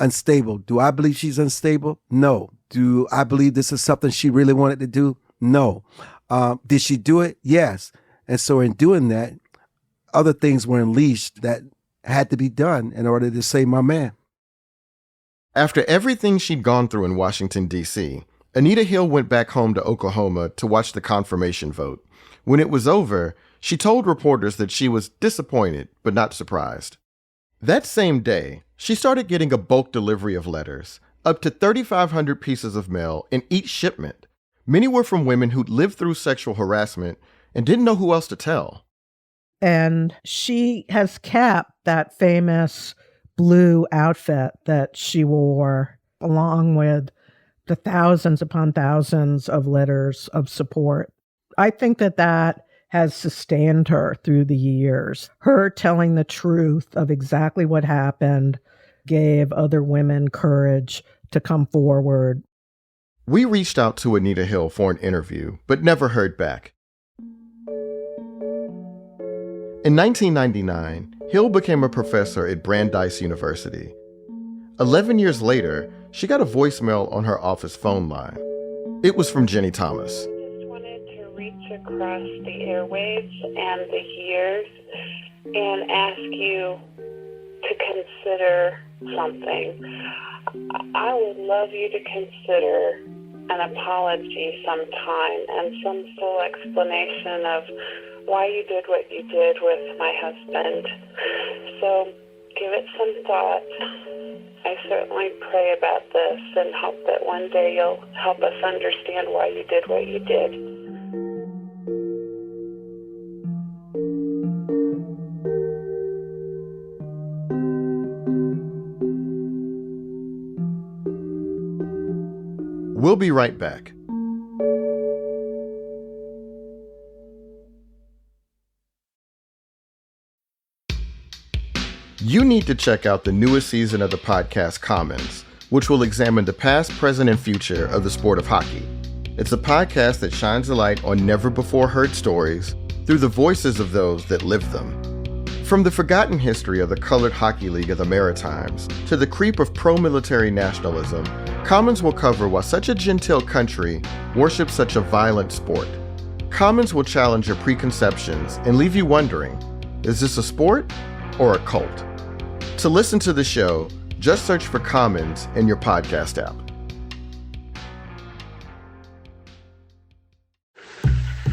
unstable. Do I believe she's unstable? No. Do I believe this is something she really wanted to do? No. Did she do it? Yes. And so in doing that, other things were unleashed that had to be done in order to save my man. After everything she'd gone through in Washington, D.C., Anita Hill went back home to Oklahoma to watch the confirmation vote. When it was over, she told reporters that she was disappointed, but not surprised. That same day, she started getting a bulk delivery of letters, up to 3,500 pieces of mail in each shipment. Many were from women who'd lived through sexual harassment and didn't know who else to tell. And she has kept that famous blue outfit that she wore, along with the thousands upon thousands of letters of support. I think that has sustained her through the years. Her telling the truth of exactly what happened gave other women courage to come forward. We reached out to Anita Hill for an interview, but never heard back. In 1999, Hill became a professor at Brandeis University. 11 years later, she got a voicemail on her office phone line. It was from Jenny Thomas. Just wanted to reach across the airwaves and the years and ask you to consider something. I would love you to consider an apology sometime and some full explanation of why you did what you did with my husband. So give it some thought. I certainly pray about this and hope that one day you'll help us understand why you did what you did. We'll be right back. You need to check out the newest season of the podcast Commons, which will examine the past, present, and future of the sport of hockey. It's a podcast that shines a light on never-before-heard stories through the voices of those that lived them. From the forgotten history of the Colored Hockey League of the Maritimes to the creep of pro-military nationalism, Commons will cover why such a genteel country worships such a violent sport. Commons will challenge your preconceptions and leave you wondering, is this a sport or a cult? To listen to the show, just search for Commons in your podcast app.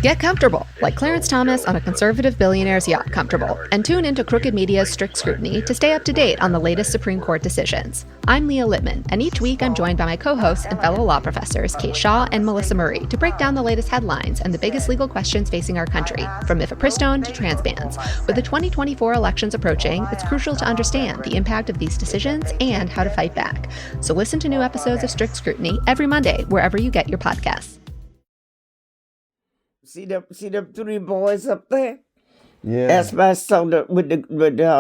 Get comfortable, like Clarence Thomas on a conservative billionaire's yacht comfortable, and tune into Crooked Media's Strict Scrutiny to stay up to date on the latest Supreme Court decisions. I'm Leah Littman, and each week I'm joined by my co-hosts and fellow law professors Kate Shaw and Melissa Murray to break down the latest headlines and the biggest legal questions facing our country, from mifepristone to trans bans. With the 2024 elections approaching, it's crucial to understand the impact of these decisions and how to fight back. So listen to new episodes of Strict Scrutiny every Monday, wherever you get your podcasts. See them three boys up there? Yeah. That's my son with the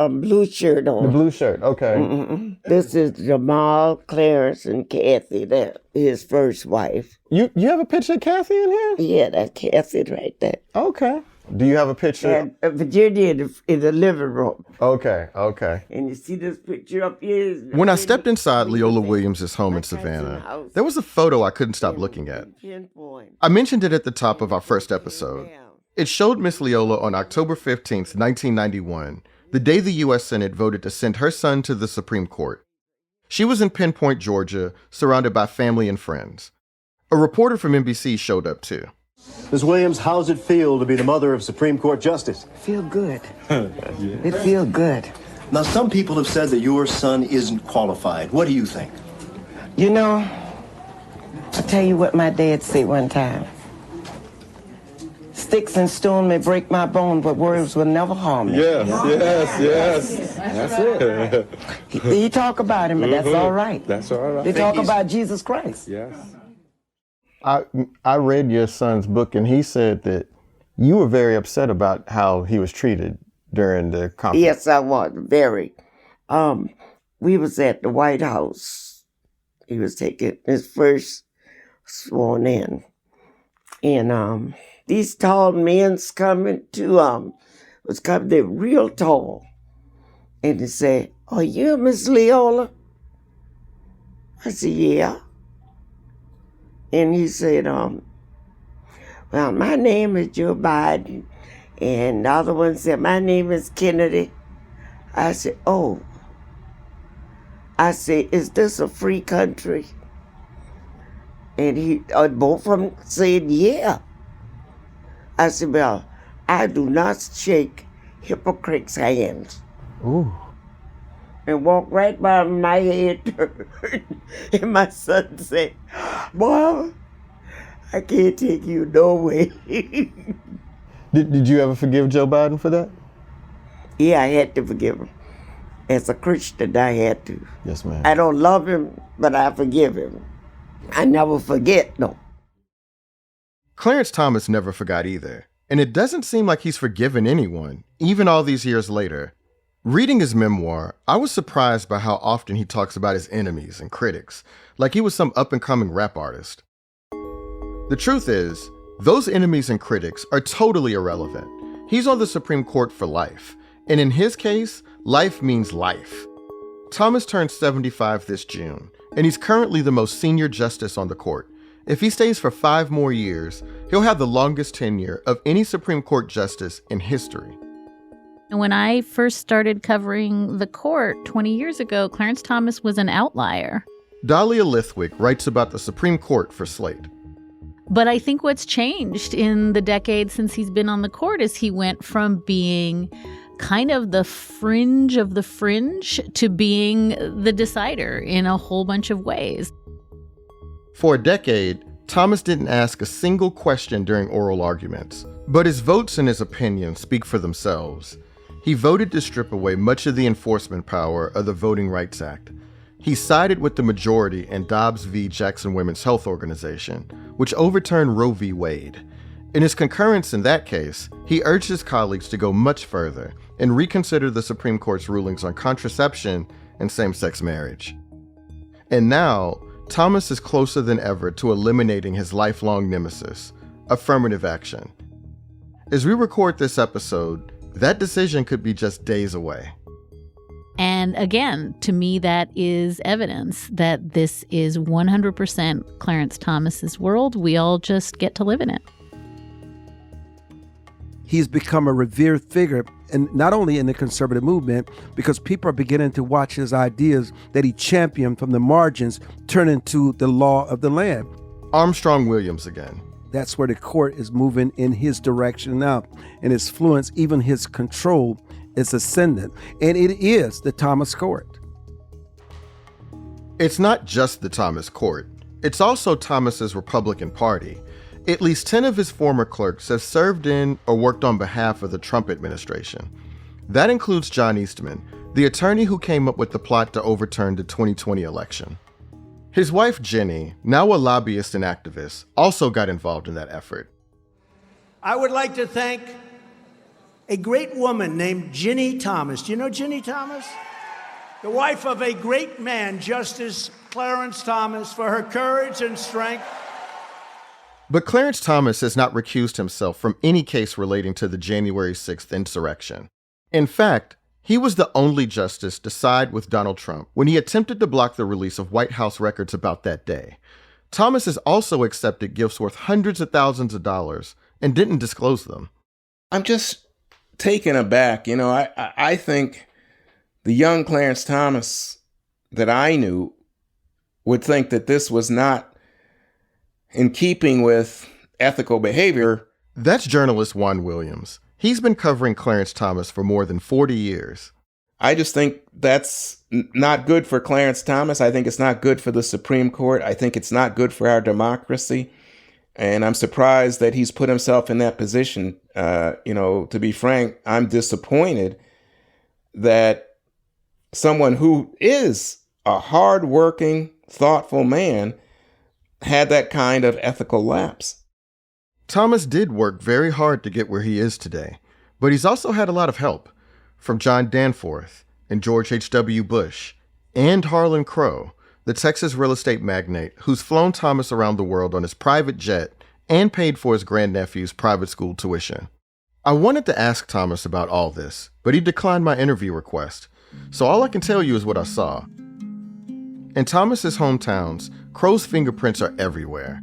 blue shirt on. The blue shirt, okay. Mm-mm. This is Jamal, Clarence, and Kathy. That his first wife. You have a picture of Kathy in here? Yeah, that's Kathy right there. Okay. Do you have a picture? And Virginia in the living room. Okay. And you see this picture up here? When I stepped inside Leola Williams' home in Savannah, there was a photo I couldn't stop looking at. I mentioned it at the top of our first episode. It showed Miss Leola on October 15th, 1991, the day the U.S. Senate voted to send her son to the Supreme Court. She was in Pinpoint, Georgia, surrounded by family and friends. A reporter from NBC showed up too. Ms. Williams, how's it feel to be the mother of Supreme Court Justice? Feel good. It feel good. Now, some people have said that your son isn't qualified. What do you think? You know, I'll tell you what my dad said one time. Sticks and stone may break my bone, but words will never harm me. Yes. That's it. He talk about him, but that's all right. That's all right. They talk about Jesus Christ. Yes. I read your son's book, and he said that You were very upset about how he was treated during the conference. Yes, I was, very. We was at the White House. He was taking his first sworn in. And these tall men's coming to, they're real tall. And they say, "Are you Miss Leola?" I said, "Yeah." And he said, "Well, my name is Joe Biden." And the other one said, "My name is Kennedy." I said, "Oh." I said, "Is this a free country?" And both of them said, "Yeah." I said, "Well, I do not shake hypocrites' hands." Ooh. And walked right by my head turned. And my son said, "Boy, I can't take you no way." Did you ever forgive Joe Biden for that? Yeah, I had to forgive him. As a Christian, I had to. Yes, ma'am. I don't love him, but I forgive him. I never forget, no. Clarence Thomas never forgot either. And it doesn't seem like he's forgiven anyone, even all these years later. Reading his memoir, I was surprised by how often he talks about his enemies and critics, like he was some up-and-coming rap artist. The truth is, those enemies and critics are totally irrelevant. He's on the Supreme Court for life, and in his case, life means life. Thomas turned 75 this June, and he's currently the most senior justice on the court. If he stays for 5 more years, he'll have the longest tenure of any Supreme Court justice in history. When I first started covering the court 20 years ago, Clarence Thomas was an outlier. Dahlia Lithwick writes about the Supreme Court for Slate. But I think what's changed in the decade since he's been on the court is he went from being kind of the fringe of the fringe to being the decider in a whole bunch of ways. For a decade, Thomas didn't ask a single question during oral arguments, but his votes and his opinions speak for themselves. He voted to strip away much of the enforcement power of the Voting Rights Act. He sided with the majority in Dobbs v. Jackson Women's Health Organization, which overturned Roe v. Wade. In his concurrence in that case, he urged his colleagues to go much further and reconsider the Supreme Court's rulings on contraception and same-sex marriage. And now, Thomas is closer than ever to eliminating his lifelong nemesis, affirmative action. As we record this episode, that decision could be just days away. And again, to me, that is evidence that this is 100% Clarence Thomas's world. We all just get to live in it. He's become a revered figure, and not only in the conservative movement, because people are beginning to watch his ideas that he championed from the margins turn into the law of the land. Armstrong Williams again. That's where the court is moving in his direction now, and his influence, even his control, is ascendant, and it is the Thomas Court. It's not just the Thomas Court. It's also Thomas's Republican Party. At least 10 of his former clerks have served in or worked on behalf of the Trump administration. That includes John Eastman, the attorney who came up with the plot to overturn the 2020 election. His wife, Jenny, now a lobbyist and activist, also got involved in that effort. I would like to thank a great woman named Ginny Thomas. Do you know Ginny Thomas? The wife of a great man, Justice Clarence Thomas, for her courage and strength. But Clarence Thomas has not recused himself from any case relating to the January 6th insurrection. In fact, he was the only justice to side with Donald Trump when he attempted to block the release of White House records about that day. Thomas has also accepted gifts worth hundreds of thousands of dollars and didn't disclose them. I'm just taken aback. You know, I think the young Clarence Thomas that I knew would think that this was not in keeping with ethical behavior. That's journalist Juan Williams. He's been covering Clarence Thomas for more than 40 years. I just think that's not good for Clarence Thomas. I think it's not good for the Supreme Court. I think it's not good for our democracy. And I'm surprised that he's put himself in that position. To be frank, I'm disappointed that someone who is a hardworking, thoughtful man had that kind of ethical lapse. Thomas did work very hard to get where he is today, but he's also had a lot of help from John Danforth and George H.W. Bush and Harlan Crow, the Texas real estate magnate who's flown Thomas around the world on his private jet and paid for his grandnephew's private school tuition. I wanted to ask Thomas about all this, but he declined my interview request, so all I can tell you is what I saw. In Thomas's hometowns, Crow's fingerprints are everywhere.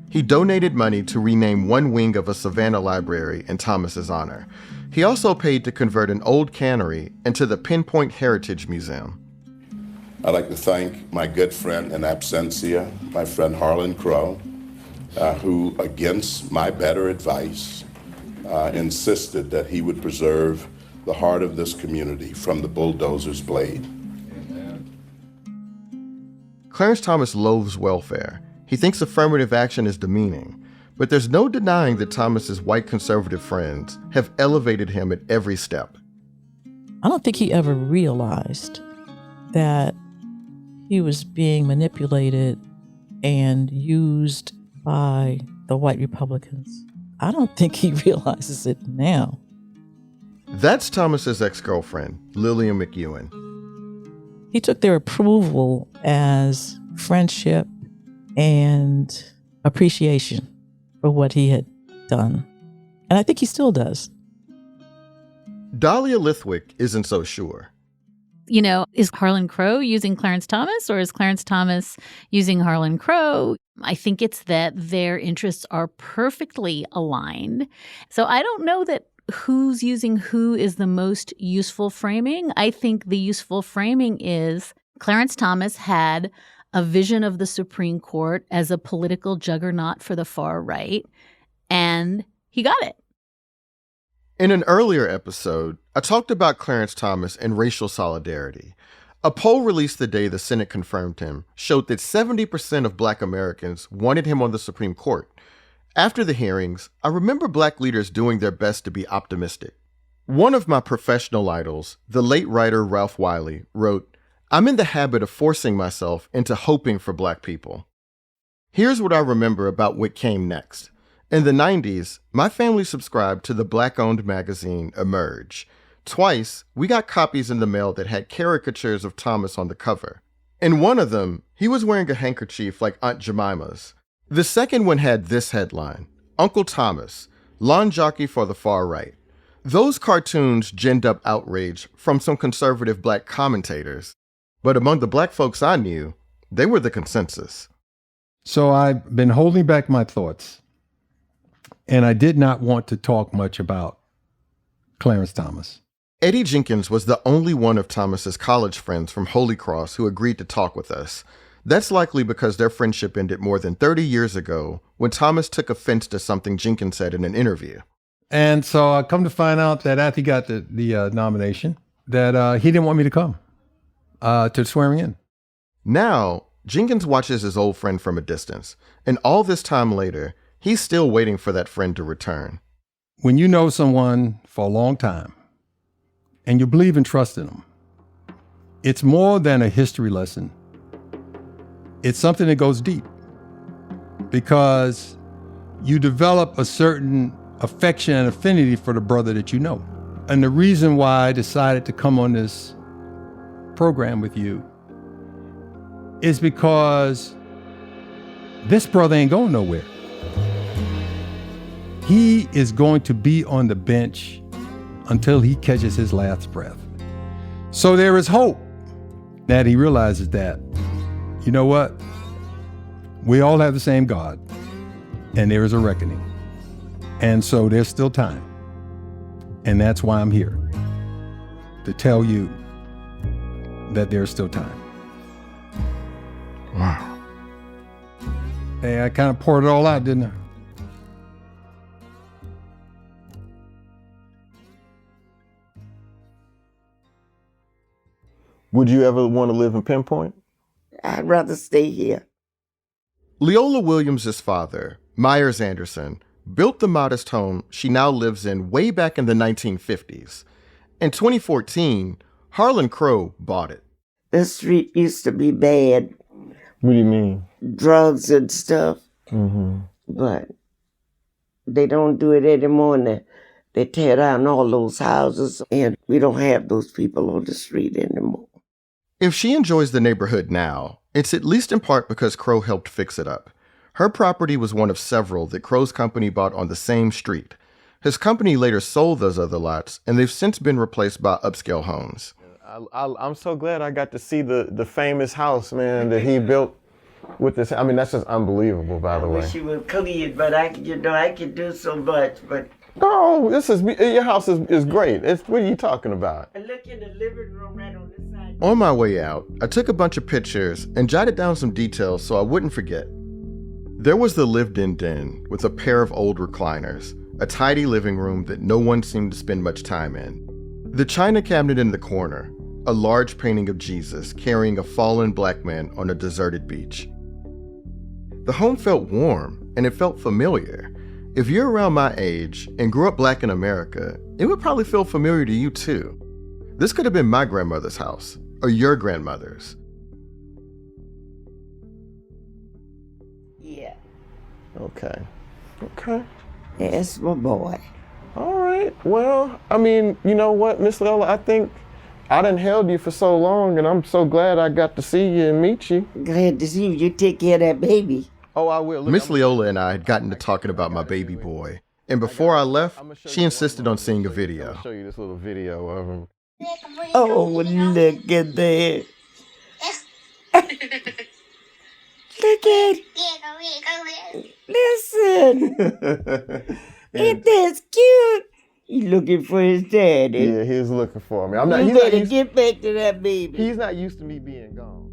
He donated money to rename one wing of a Savannah library in Thomas's honor. He also paid to convert an old cannery into the Pinpoint Heritage Museum. I'd like to thank my good friend in absentia, my friend Harlan Crow, who, against my better advice, insisted that he would preserve the heart of this community from the bulldozer's blade. Clarence Thomas loathes welfare. He thinks affirmative action is demeaning, but there's no denying that Thomas's white conservative friends have elevated him at every step. I don't think he ever realized that he was being manipulated and used by the white Republicans. I don't think he realizes it now. That's Thomas's ex-girlfriend, Lillian McEwen. He took their approval as friendship and appreciation for what he had done. And I think he still does. Dahlia Lithwick isn't so sure. You know, is Harlan Crow using Clarence Thomas or is Clarence Thomas using Harlan Crow? I think it's that their interests are perfectly aligned. So I don't know that who's using who is the most useful framing. I think the useful framing is Clarence Thomas had a vision of the Supreme Court as a political juggernaut for the far right, and he got it. In an earlier episode, I talked about Clarence Thomas and racial solidarity. A poll released the day the Senate confirmed him showed that 70% of Black Americans wanted him on the Supreme Court. After the hearings, I remember Black leaders doing their best to be optimistic. One of my professional idols, the late writer Ralph Wiley, wrote, "I'm in the habit of forcing myself into hoping for Black people." Here's what I remember about what came next. In the 90s, my family subscribed to the Black-owned magazine Emerge. Twice, we got copies in the mail that had caricatures of Thomas on the cover. In one of them, he was wearing a handkerchief like Aunt Jemima's. The second one had this headline, "Uncle Thomas, lawn jockey for the far right." Those cartoons ginned up outrage from some conservative Black commentators. But among the Black folks I knew, they were the consensus. So I've been holding back my thoughts, and I did not want to talk much about Clarence Thomas. Eddie Jenkins was the only one of Thomas's college friends from Holy Cross who agreed to talk with us. That's likely because their friendship ended more than 30 years ago when Thomas took offense to something Jenkins said in an interview. And so I come to find out that after he got the nomination, that he didn't want me to come to swearing in. Now, Jenkins watches his old friend from a distance, and all this time later, he's still waiting for that friend to return. When you know someone for a long time, and you believe and trust in them, it's more than a history lesson. It's something that goes deep because you develop a certain affection and affinity for the brother that you know. And the reason why I decided to come on this program with you is because this brother ain't going nowhere. He is going to be on the bench until he catches his last breath. So there is hope that he realizes that, you know what? We all have the same God, and there is a reckoning. And so there's still time. And that's why I'm here, to tell you that there's still time. Wow. Hey, I kind of poured it all out, didn't I? Would you ever want to live in Pinpoint? I'd rather stay here. Leola Williams' father, Myers Anderson, built the modest home she now lives in way back in the 1950s. In 2014, Harlan Crow bought it. The street used to be bad. What do you mean? Drugs and stuff. Mm-hmm. But They don't do it anymore, and they tear down all those houses, and we don't have those people on the street anymore. If she enjoys the neighborhood now, it's at least in part because Crow helped fix it up. Her property was one of several that Crow's company bought on the same street. His company later sold those other lots, and they've since been replaced by upscale homes. I'm so glad I got to see the famous house, man, that he built with this. I mean, that's just unbelievable, by the way. I wish you would clean, but I could do so much, but... No, your house is great. What are you talking about? I look in the living room right on this side. On my way out, I took a bunch of pictures and jotted down some details so I wouldn't forget. There was the lived-in den with a pair of old recliners, a tidy living room that no one seemed to spend much time in. The china cabinet in the corner, a large painting of Jesus carrying a fallen black man on a deserted beach. The home felt warm and it felt familiar. If you're around my age and grew up black in America, it would probably feel familiar to you too. This could have been my grandmother's house or your grandmother's. Yeah. Okay. That's my boy. All right. Well, I mean, you know what, Miss Lola, I think I done held you for so long, and I'm so glad I got to see you and meet you. Glad to see you. You take care of that baby. Oh, I will. Miss Leola and I had gotten to talking about my baby boy, and before I left, she insisted on seeing a video. I'll show you this little video of him. Oh, look at that. Look at Listen. Ain't that cute? He's looking for his daddy. Yeah, he's looking for me. You better get back to that baby. He's not used to me being gone.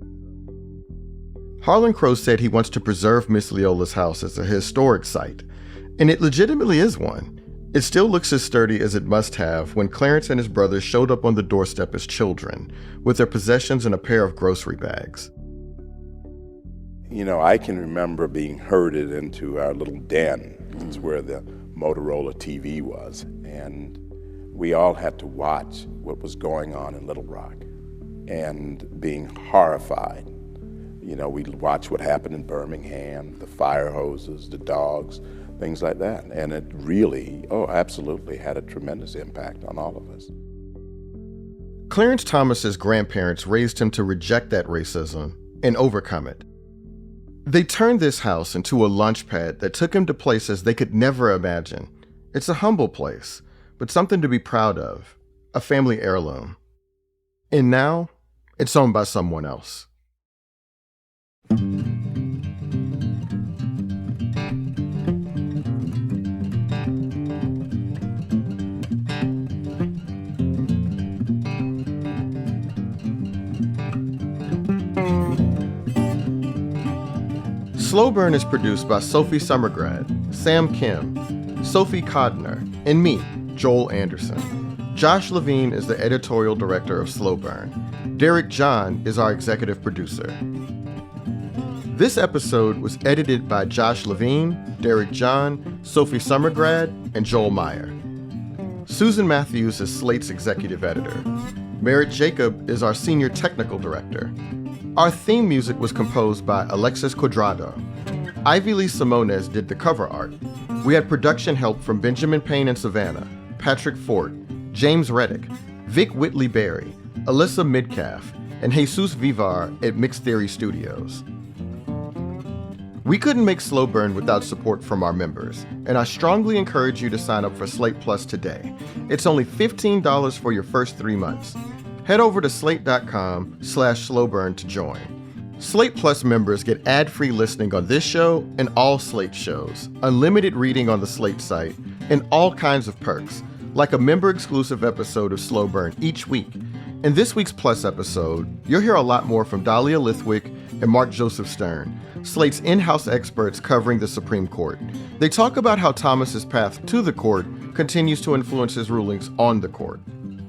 Harlan Crow said he wants to preserve Miss Leola's house as a historic site, and it legitimately is one. It still looks as sturdy as it must have when Clarence and his brothers showed up on the doorstep as children, with their possessions and a pair of grocery bags. You know, I can remember being herded into our little den. It's where the Motorola TV was, and we all had to watch what was going on in Little Rock and being horrified. You know, we'd watch what happened in Birmingham, the fire hoses, the dogs, things like that. And it really, absolutely had a tremendous impact on all of us. Clarence Thomas's grandparents raised him to reject that racism and overcome it. They turned this house into a launch pad that took him to places they could never imagine. It's a humble place, but something to be proud of, a family heirloom. And now, it's owned by someone else. Slow Burn is produced by Sophie Summergrad, Sam Kim, Sophie Kodner, and me, Joel Anderson. Josh Levin is the editorial director of Slow Burn. Derek John is our executive producer. This episode was edited by Josh Levin, Derek John, Sophie Summergrad, and Joel Meyer. Susan Matthews is Slate's executive editor. Merritt Jacob is our senior technical director. Our theme music was composed by Alexis Cuadrado. Ivylise Simones did the cover art. We had production help from Benjamin Payne in Savannah, Patrick Fort, James Reddick, Vic Whitley Berry, Alyssa Midcalf, and Jesus Vivar at Mixed Theory Studios. We couldn't make Slow Burn without support from our members, and I strongly encourage you to sign up for Slate Plus today. It's only $15 for your first 3 months. Head over to slate.com/slowburn to join. Slate Plus members get ad-free listening on this show and all Slate shows, unlimited reading on the Slate site, and all kinds of perks, like a member-exclusive episode of Slow Burn each week. In this week's Plus episode, you'll hear a lot more from Dahlia Lithwick and Mark Joseph Stern, Slate's in-house experts covering the Supreme Court. They talk about how Thomas's path to the court continues to influence his rulings on the court.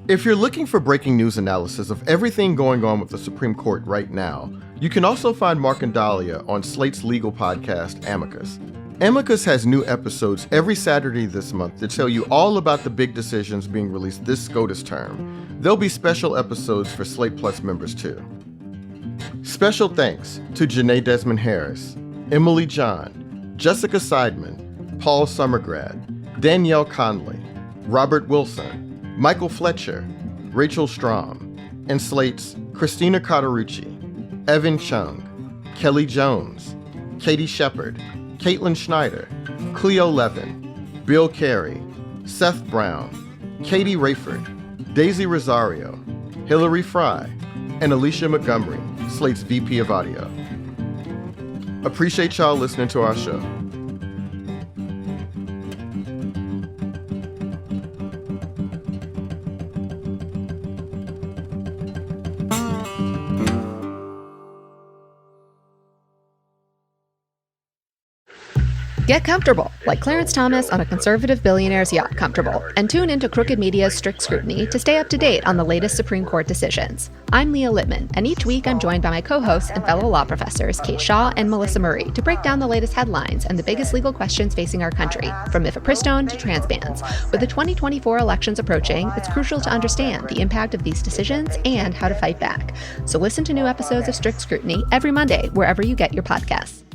If you're looking for breaking news analysis of everything going on with the Supreme Court right now, you can also find Mark and Dahlia on Slate's legal podcast, Amicus. Amicus has new episodes every Saturday this month to tell you all about the big decisions being released this SCOTUS term. There'll be special episodes for Slate Plus members too. Special thanks to Janae Desmond Harris, Emily John, Jessica Seidman, Paul Summergrad, Danielle Conley, Robert Wilson, Michael Fletcher, Rachel Strom, and Slate's Christina Cauterucci, Evan Chung, Kelly Jones, Katie Shepard, Caitlin Schneider, Cleo Levin, Bill Carey, Seth Brown, Katie Rayford, Daisy Rosario, Hillary Fry, and Alicia Montgomery, Slate's VP of Audio. Appreciate y'all listening to our show. Get comfortable, like Clarence Thomas on a conservative billionaire's yacht comfortable, and tune into Crooked Media's Strict Scrutiny to stay up to date on the latest Supreme Court decisions. I'm Leah Littman, and each week I'm joined by my co-hosts and fellow law professors Kate Shaw and Melissa Murray to break down the latest headlines and the biggest legal questions facing our country, from mifepristone to trans bans. With the 2024 elections approaching, it's crucial to understand the impact of these decisions and how to fight back. So listen to new episodes of Strict Scrutiny every Monday, wherever you get your podcasts.